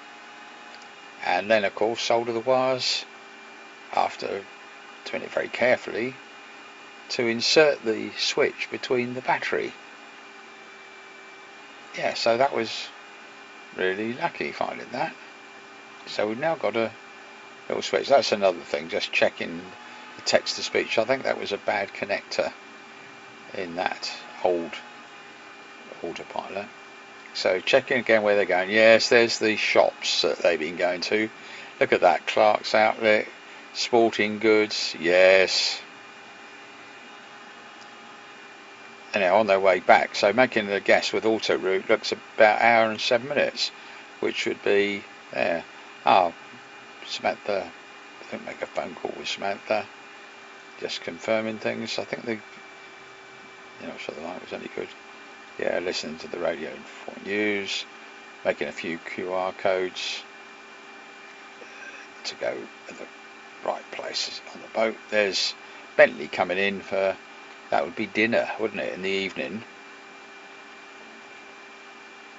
and then of course solder the wires after doing it very carefully to insert the switch between the battery. Yeah, so that was really lucky finding that. So we've now got a little switch. That's another thing, just checking the text to speech. I think that was a bad connector in that old autopilot. So checking again where they're going. Yes, there's the shops that they've been going to. Look at that, Clark's Outlet, Sporting Goods, yes. And they're on their way back. So making a guess with auto route looks about an hour and 7 minutes, which would be there. Samantha, I think make a phone call with Samantha, just confirming things. I think so the line was any good. Yeah, listening to the radio for news, making a few QR codes to go at the right places on the boat. There's Bentley coming in for, that would be dinner, wouldn't it, in the evening?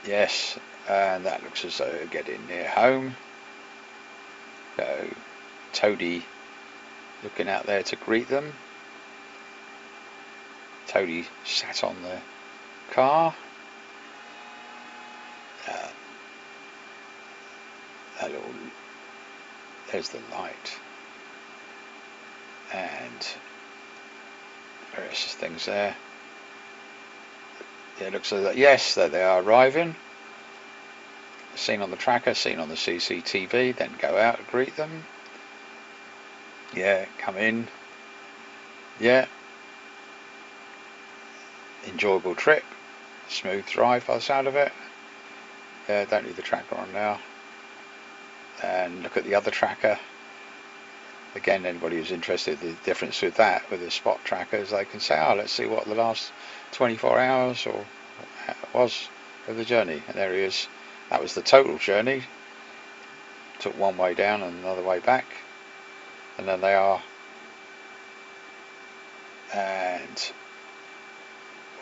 Yes, and that looks as though they're getting near home. So Toady looking out there to greet them. Toadie sat on the car. There's the light and various things there. Yeah, it looks like, yes, there they are arriving. Seen on the tracker, seen on the CCTV, then go out and greet them. Yeah, come in. Yeah. Enjoyable trip. Smooth drive by the sound of it. Yeah, don't leave the tracker on now. And look at the other tracker. Again, anybody who's interested in the difference with that, with the spot trackers, they can say, oh, let's see what the last 24 hours or was of the journey. And there he is. That was the total journey. Took one way down and another way back. And then they are. And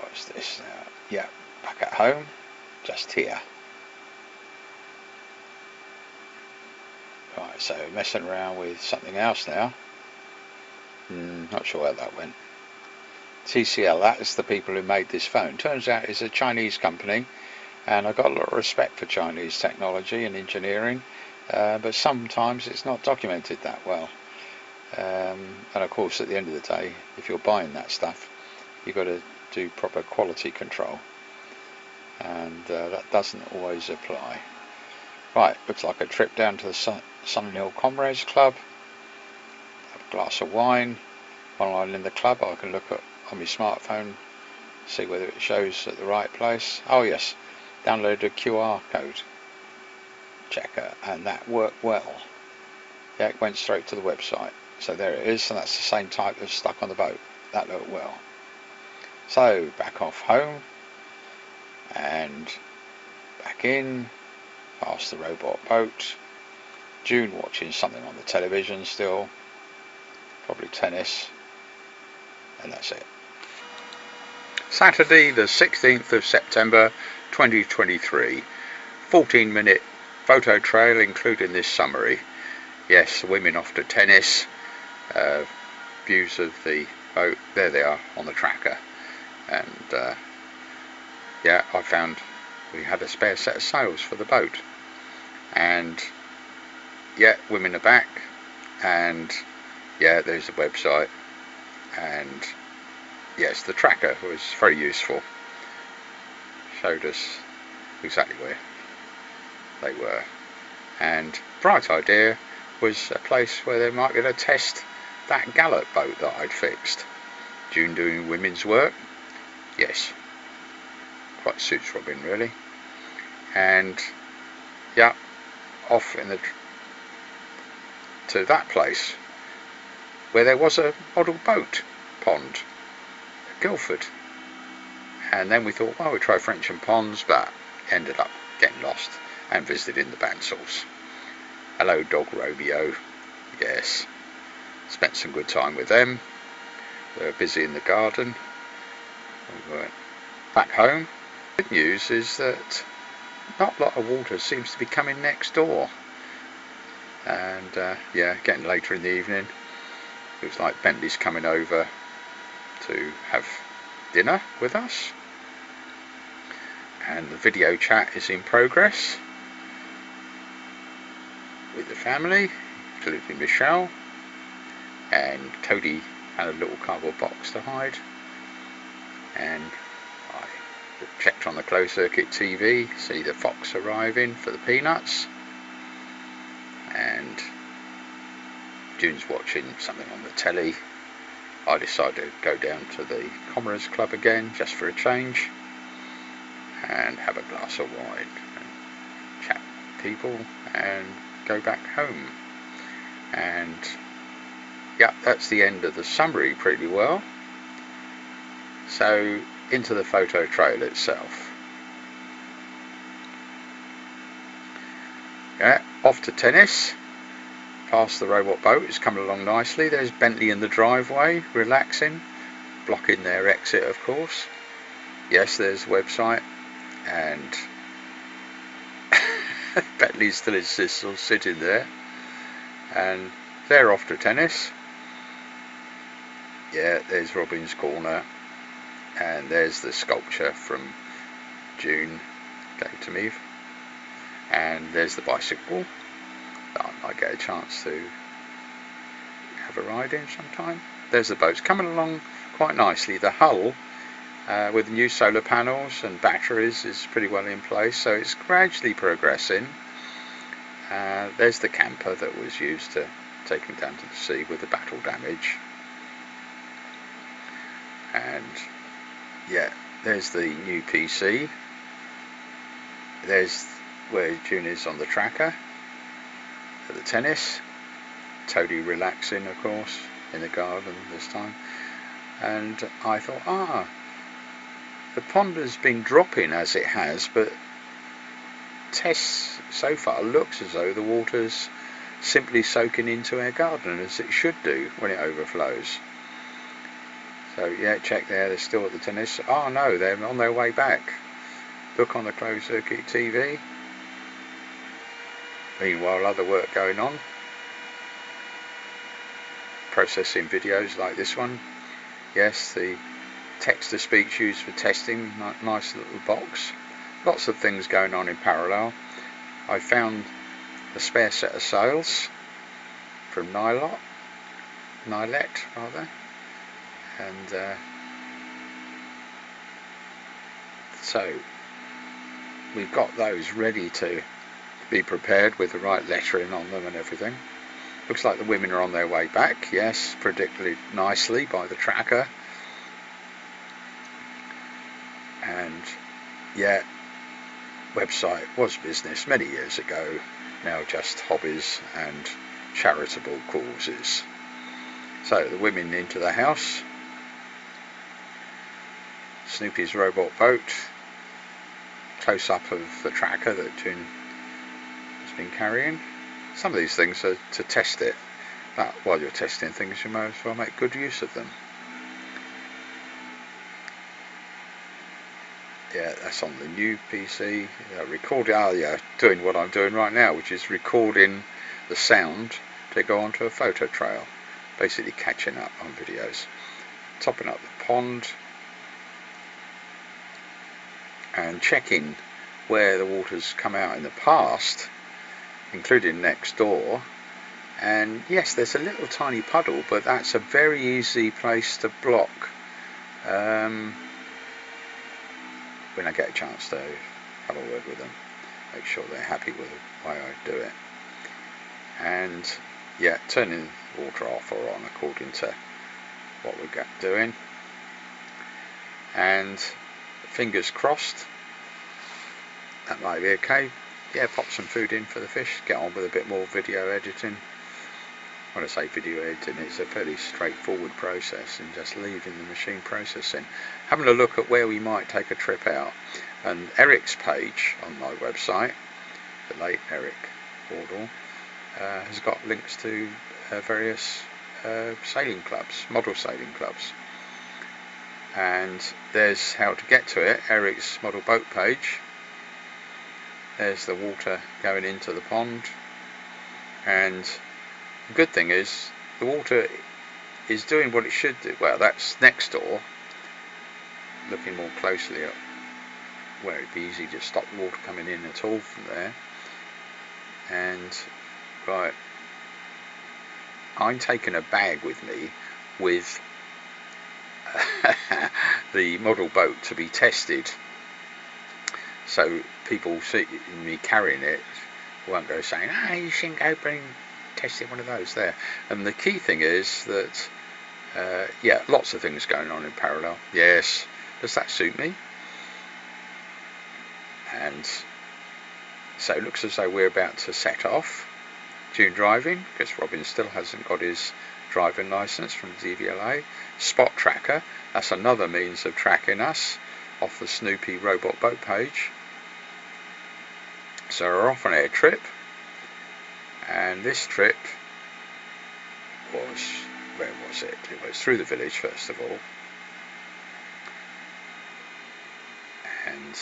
what's this now? Yeah, back at home. Just here. Right, so messing around with something else now. Not sure where that went. TCL, that is the people who made this phone. Turns out it's a Chinese company, and I've got a lot of respect for Chinese technology and engineering, but sometimes it's not documented that well. And of course, at the end of the day, if you're buying that stuff, you've got to do proper quality control, and that doesn't always apply. Right, looks like a trip down to the Sunninghill Comrades Club. Have a glass of wine. While I'm in the club, I can look at on my smartphone, see whether it shows at the right place. Oh yes, download a QR code checker, and that worked well. Yeah, it went straight to the website. So there it is, and that's the same type as stuck on the boat. That looked well. So back off home and back in. Past the robot boat. June watching something on the television still. Probably tennis. And that's it. Saturday the 16th of September 2023. 14-minute photo trail including this summary. Yes, women off to tennis. Views of the boat. There they are on the tracker. And yeah, I found we had a spare set of sails for the boat. And yeah, women are back, and yeah, there's the website, and yes, the tracker was very useful. Showed us exactly where they were, and bright idea was a place where they might be able to test that Gallup boat that I'd fixed. June doing women's work, yes, quite suits Robin really. And yeah, off in to that place where there was a model boat pond at Guildford. And then we thought, well, we'll try French and Ponds, but ended up getting lost and visited the Bansals. Hello, dog Romeo. Yes, spent some good time with them. They were busy in the garden. We were back home. Good news is that not a lot of water seems to be coming next door. And yeah, getting later in the evening. Looks like Bentley's coming over to have dinner with us. And the video chat is in progress with the family, including Michelle. And Toadie had a little cardboard box to hide. And I checked on the closed circuit TV, see the fox arriving for the peanuts. And June's watching something on the telly. I decided to go down to the Comrades Club again, just for a change, and have a glass of wine and chat with people and go back home. And yeah, that's the end of the summary pretty well. So into the photo trail itself. Yeah, off to tennis. Past the robot boat, it's coming along nicely. There's Bentley in the driveway, relaxing, blocking their exit of course. Yes, there's the website, and Bentley still insists on sitting there. And they're off to tennis. yeah, there's Robin's Corner, and there's the sculpture from June gave to me, and there's the bicycle that I might get a chance to have a ride in sometime. There's the boats coming along quite nicely. The hull with new solar panels and batteries is pretty well in place, so it's gradually progressing. There's the camper that was used to take him down to the sea with the battle damage, and yeah, there's the new PC. There's where June is on the tracker at the tennis, totally relaxing, of course, in the garden this time. And I thought, the pond has been dropping as it has, but tests so far looks as though the water's simply soaking into our garden, as it should do when it overflows. So yeah, check there, they're still at the tennis. Oh no, they're on their way back. Look on the closed circuit TV. Meanwhile, other work going on. Processing videos like this one. Yes, the text-to-speech used for testing, nice little box. Lots of things going on in parallel. I found a spare set of sails from Nilet, and so we've got those ready to be prepared with the right lettering on them and everything. Looks like the women are on their way back. Yes, predicted nicely by the tracker. And yeah, website was business many years ago, now just hobbies and charitable causes. So the women into the house. Snoopy's robot boat. Close up of the tracker that June has been carrying. Some of these things are to test it. But while you're testing things, you might as well make good use of them. Yeah, that's on the new PC. Doing what I'm doing right now, which is recording the sound to go onto a photo trail. Basically catching up on videos. Topping up the pond. And checking where the water's come out in the past, including next door. And yes, there's a little tiny puddle, but that's a very easy place to block when I get a chance to have a word with them, make sure they're happy with the way I do it. And yeah, turning the water off or on according to what we're doing. And fingers crossed that might be okay. Yeah, pop some food in for the fish, get on with a bit more video editing. When I say video editing, it's a fairly straightforward process, and just leaving the machine processing. Having a look at where we might take a trip out. And Eric's page on my website, the late Eric Wardle, has got links to various sailing clubs, model sailing clubs. And there's how to get to it, Eric's model boat page. There's the water going into the pond, and the good thing is the water is doing what it should do. Well, that's next door. Looking more closely at where it'd be easy to stop the water coming in at all from there. And right, I'm taking a bag with me with the model boat to be tested, so people see me carrying it won't go saying, you shouldn't go testing one of those there. And the key thing is that yeah, lots of things going on in parallel. Yes, does that suit me? And so it looks as though we're about to set off. June driving, because Robin still hasn't got his driving licence from DVLA. Spot tracker, that's another means of tracking us off the Snoopy robot boat page. So we're off on a trip, and this trip was, where was it? It was through the village first of all, and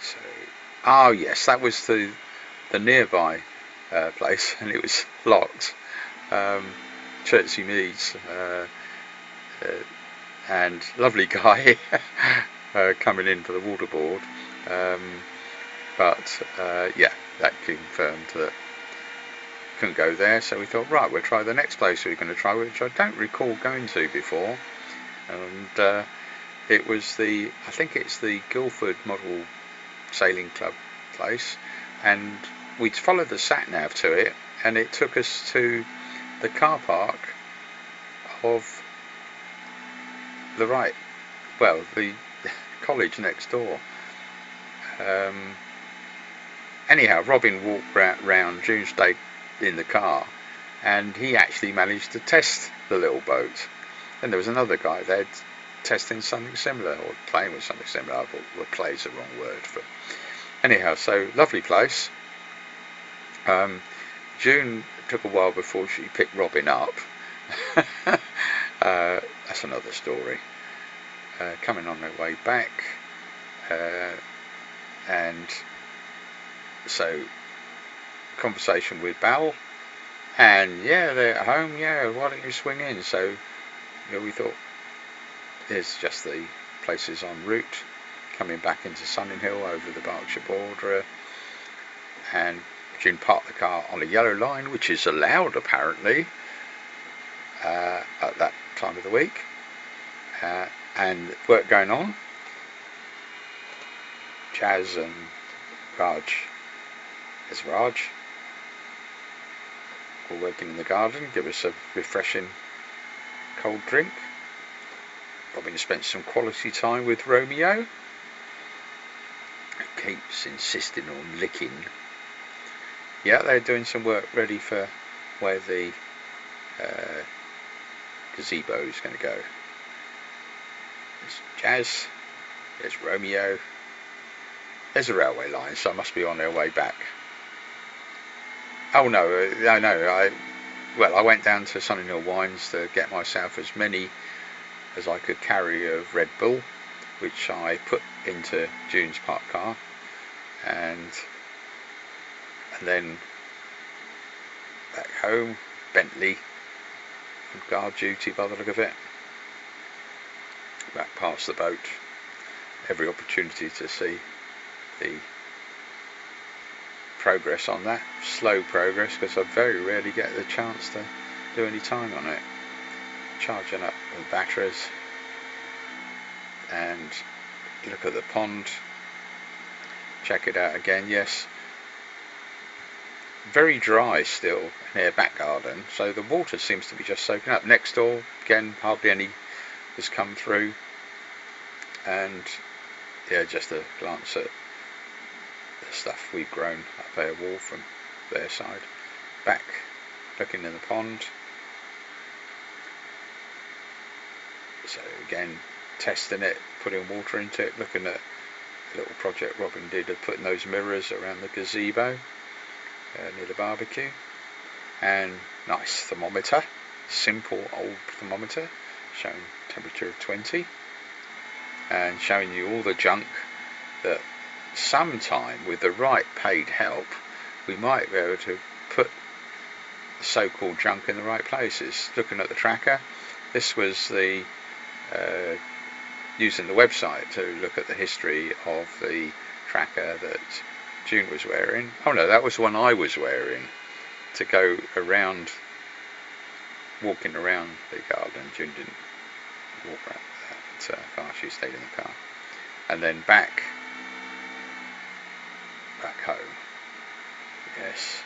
so, yes, that was the nearby place, and it was locked. Chertsey Meads, and lovely guy coming in for the water board, but yeah, that confirmed that couldn't go there, so we thought, right, we'll try the next place we were going to try, which I don't recall going to before, and it was I think it's the Guildford Model Sailing Club place, and we'd followed the sat-nav to it, and it took us to the car park of the the college next door. Anyhow, Robin walked round, June stayed in the car, and he actually managed to test the little boat. And there was another guy there testing something similar, or playing with something similar. I thought, well, play's the wrong word for. Anyhow, so lovely place. June took a while before she picked Robin up. That's another story. Coming on their way back, and so conversation with Bal, and yeah, they're at home. Yeah, why don't you swing in? So we thought, there's just the places en route coming back into Sunninghill over the Berkshire border, and June parked the car on a yellow line, which is allowed apparently at that time of the week, and work going on. Jazz and Raj, all working in the garden, give us a refreshing cold drink. Robin spent some quality time with Romeo, who keeps insisting on licking. Yeah, they're doing some work ready for where the gazebo is going to go. There's Jazz, there's Romeo, there's a railway line, so I must be on their way back. Oh no, I went down to Sunninghill Wines to get myself as many as I could carry of Red Bull, which I put into June's parked car, and then back home. Bentley on guard duty by the look of it. Back past the boat. Every opportunity to see the progress on that. Slow progress, because I very rarely get the chance to do any time on it. Charging up the batteries and look at the pond. Check it out again. Yes, very dry still in their back garden, so the water seems to be just soaking up. Next door, again, hardly any has come through, and yeah, just a glance at the stuff we've grown up their wall from their side. Back, looking in the pond. So again, testing it, putting water into it, looking at the little project Robin did of putting those mirrors around the gazebo near the barbecue, and nice thermometer, simple old thermometer showing temperature of 20, and showing you all the junk that sometime with the right paid help we might be able to put the so-called junk in the right places. Looking at the tracker, this was the using the website to look at the history of the tracker that June was wearing. Oh no, that was the one I was wearing to go around, walking around the garden. June didn't walk around that far, she stayed in the car. And then back home. Yes,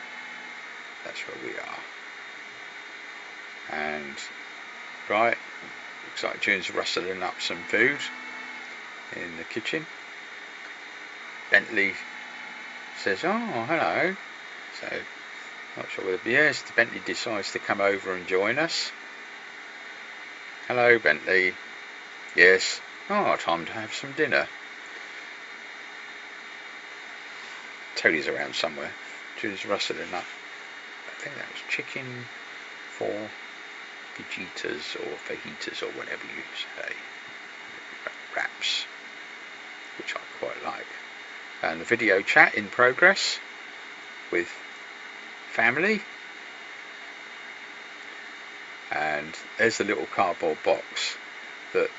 that's where we are. And right, looks like June's rustling up some food in the kitchen. Bentley says, oh, hello. So, not sure whether, yes, Bentley decides to come over and join us. Hello, Bentley. Yes. Oh, time to have some dinner. Tony's around somewhere. June's rustling up. I think that was chicken for fajitas or fajitas or whatever you say. Wraps, which I quite like. And the video chat in progress with family. And there's the little cardboard box that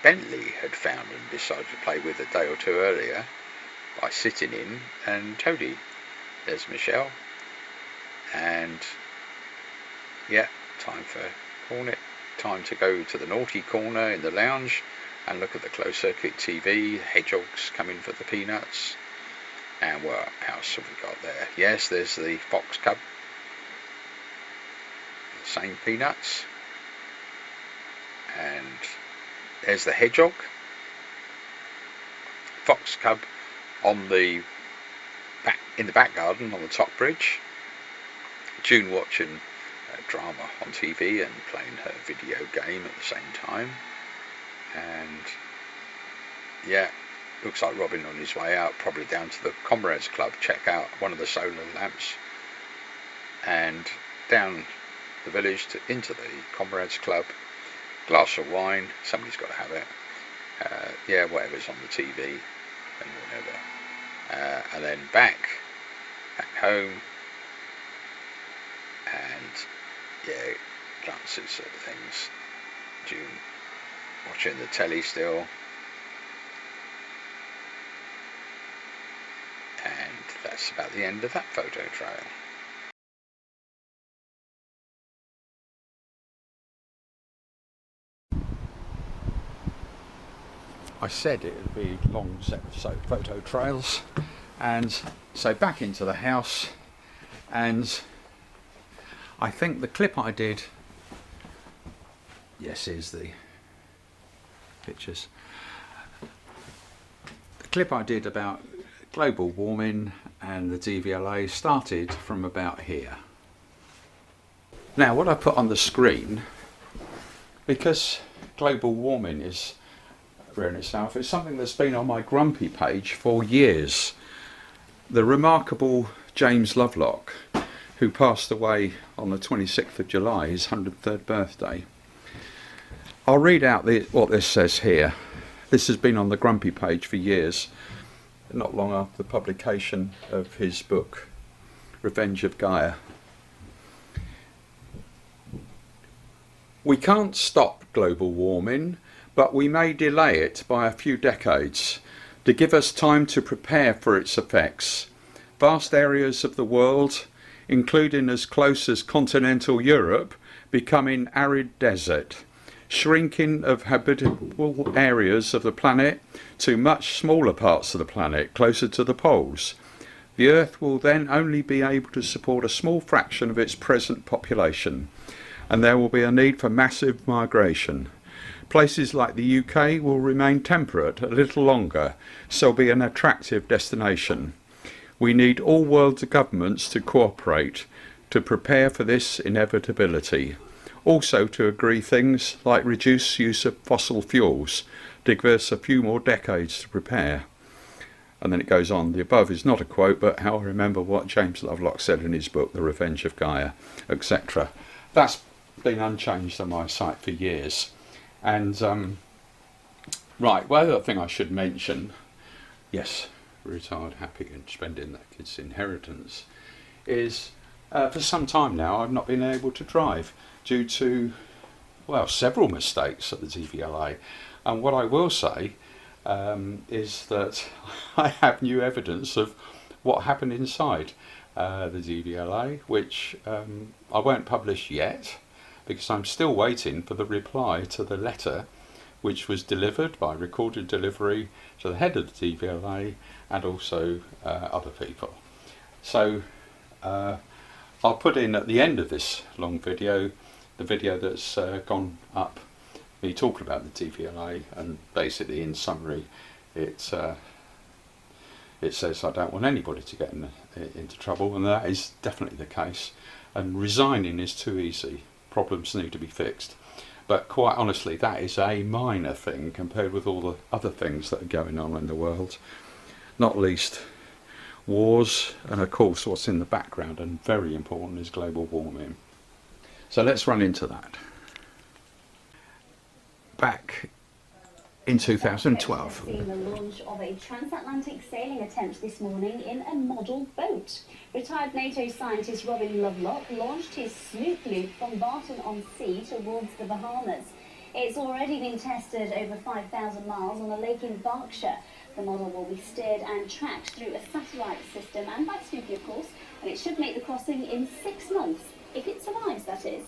Bentley had found and decided to play with a day or two earlier by sitting in, and Toadie. There's Michelle. And yeah, time for Cornet. Time to go to the naughty corner in the lounge and look at the closed circuit TV, hedgehogs coming for the peanuts. And what else have we got there? Yes, there's the fox cub. The same peanuts. And there's the hedgehog. Fox cub on the back, in the back garden on the top bridge. June watching drama on TV and playing her video game at the same time. And yeah, looks like Robin on his way out, probably down to the Comrades Club, check out one of the solar lamps, and down the village into the Comrades Club, glass of wine, somebody's got to have it, yeah, whatever's on the TV and whatever, and then back home, and yeah, glances at things. June watching the telly still, and that's about the end of that photo trail. I said it would be a long set of photo trails, and so back into the house, and I think the clip I did, yes, here's the pictures. The clip I did about global warming and the DVLA started from about here. Now what I put on the screen, because global warming is rare in itself, it's something that's been on my grumpy page for years. The remarkable James Lovelock, who passed away on the 26th of July, his 103rd birthday. I'll read out what this says here. This has been on the grumpy page for years, not long after the publication of his book, Revenge of Gaia. We can't stop global warming, but we may delay it by a few decades to give us time to prepare for its effects. Vast areas of the world, including as close as continental Europe, becoming arid desert, shrinking of habitable areas of the planet to much smaller parts of the planet, closer to the poles. The Earth will then only be able to support a small fraction of its present population, and there will be a need for massive migration. Places like the UK will remain temperate a little longer, so be an attractive destination. We need all world governments to cooperate to prepare for this inevitability. Also to agree things like reduce use of fossil fuels to give us a few more decades to prepare. And then it goes on. The above is not a quote, but how I remember what James Lovelock said in his book, The Revenge of Gaia, etc. That's been unchanged on my site for years. And right, well, the other thing I should mention, yes, retired happy and spending that kid's inheritance, is for some time now I've not been able to drive due to, well, several mistakes at the DVLA. And what I will say is that I have new evidence of what happened inside the DVLA, which I won't publish yet because I'm still waiting for the reply to the letter which was delivered by recorded delivery to the head of the DVLA and also other people. So I'll put in at the end of this long video the video that's gone up, me talking about the DVLA, and basically in summary it says I don't want anybody to get into trouble, and that is definitely the case, and resigning is too easy. Problems need to be fixed. But quite honestly, that is a minor thing compared with all the other things that are going on in the world, not least wars, and of course what's in the background and very important is global warming. So let's run into that. Back in 2012. Seen the launch of a transatlantic sailing attempt this morning in a model boat. Retired NATO scientist Robin Lovelock launched his Snoop loop from Barton-on-Sea towards the Bahamas. It's already been tested over 5,000 miles on a lake in Berkshire. The model will be steered and tracked through a satellite system and by Snoopy, of course, and it should make the crossing in 6 months, if it survives, that is.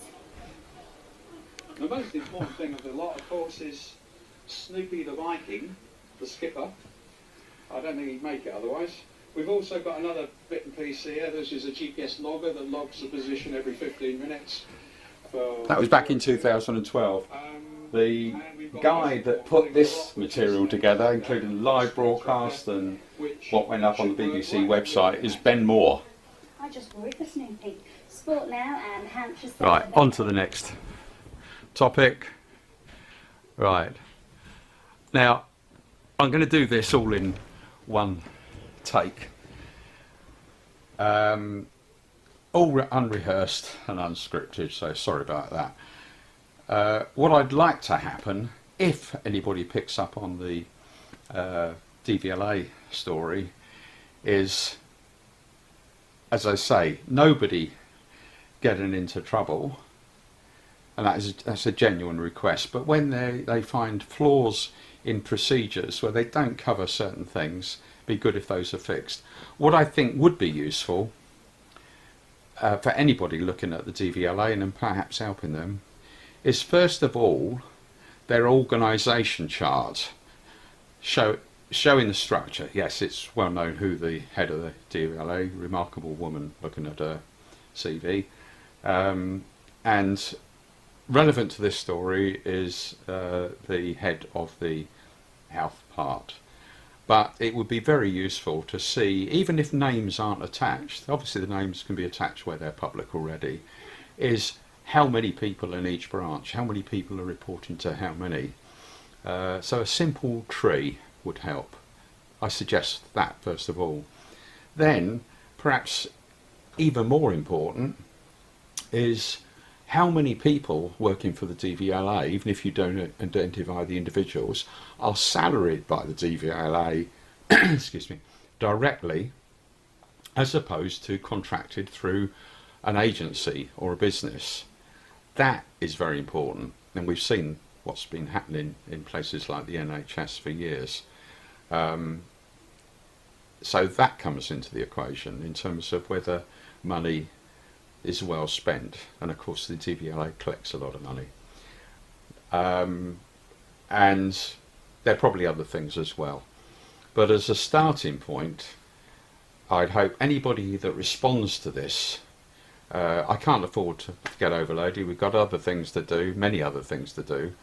The most important thing of the lot, of course, is Snoopy the Viking, the skipper. I don't think he'd make it otherwise. We've also got another bit and piece here. This is a GPS logger that logs the position every 15 minutes. That was back in 2012. The guy that put this material together, including live broadcast and what went up on the BBC website, is Ben Moore. I just worry for Snoopy. Sport now and Hampshire. Right, on to the next topic. Right. Now, I'm going to do this all in one take. All unrehearsed and unscripted, so sorry about that. What I'd like to happen, if anybody picks up on the DVLA story, is, as I say, nobody getting into trouble, and that's a genuine request, but when they find flaws in procedures where they don't cover certain things, be good if those are fixed. What I think would be useful for anybody looking at the DVLA and perhaps helping them is, first of all, their organisation chart showing the structure. Yes, it's well known who the head of the DVLA, remarkable woman, looking at her CV, and relevant to this story is the head of the health part. But it would be very useful to see, even if names aren't attached, obviously the names can be attached where they're public already, is how many people in each branch, how many people are reporting to how many. So a simple tree would help. I suggest that first of all. Then, perhaps even more important, is how many people working for the DVLA, even if you don't identify the individuals, are salaried by the DVLA excuse me, directly, as opposed to contracted through an agency or a business. That is very important, and we've seen what's been happening in places like the NHS for years. So that comes into the equation in terms of whether money is well spent, and of course the DVLA collects a lot of money, and there are probably other things as well, but as a starting point, I'd hope anybody that responds to this, I can't afford to get overloaded, we've got other things to do, many other things to do,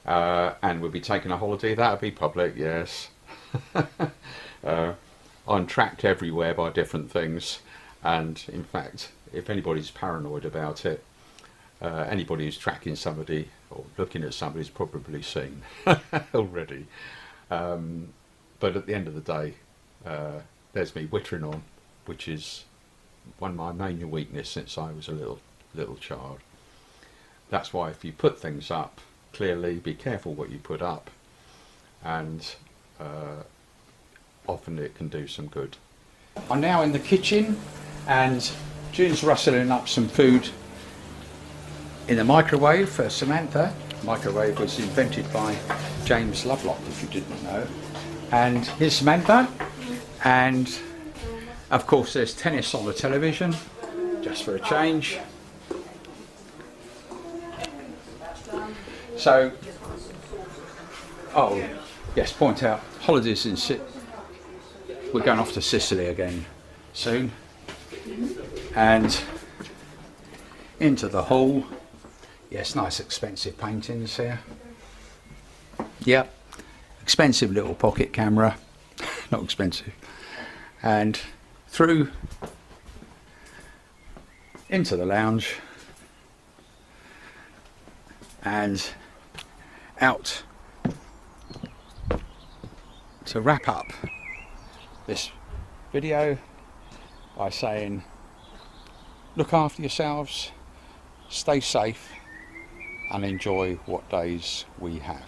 and we'll be taking a holiday. That'll be public, yes. I'm tracked everywhere by different things, and in fact, if anybody's paranoid about it, anybody who's tracking somebody or looking at somebody's probably seen already. But at the end of the day, there's me wittering on, which is one of my main weaknesses since I was a little child. That's why if you put things up, clearly be careful what you put up, and often it can do some good. I'm now in the kitchen, and June's rustling up some food in the microwave for Samantha. The microwave was invented by James Lovelock, if you didn't know. And here's Samantha, and of course there's tennis on the television, just for a change. So, oh yes, point out, holidays in we're going off to Sicily again soon, and into the hall. Yes, nice expensive paintings here. Yep, expensive little pocket camera, not expensive, and through into the lounge and out to wrap up this video by saying, look after yourselves, stay safe, and enjoy what days we have.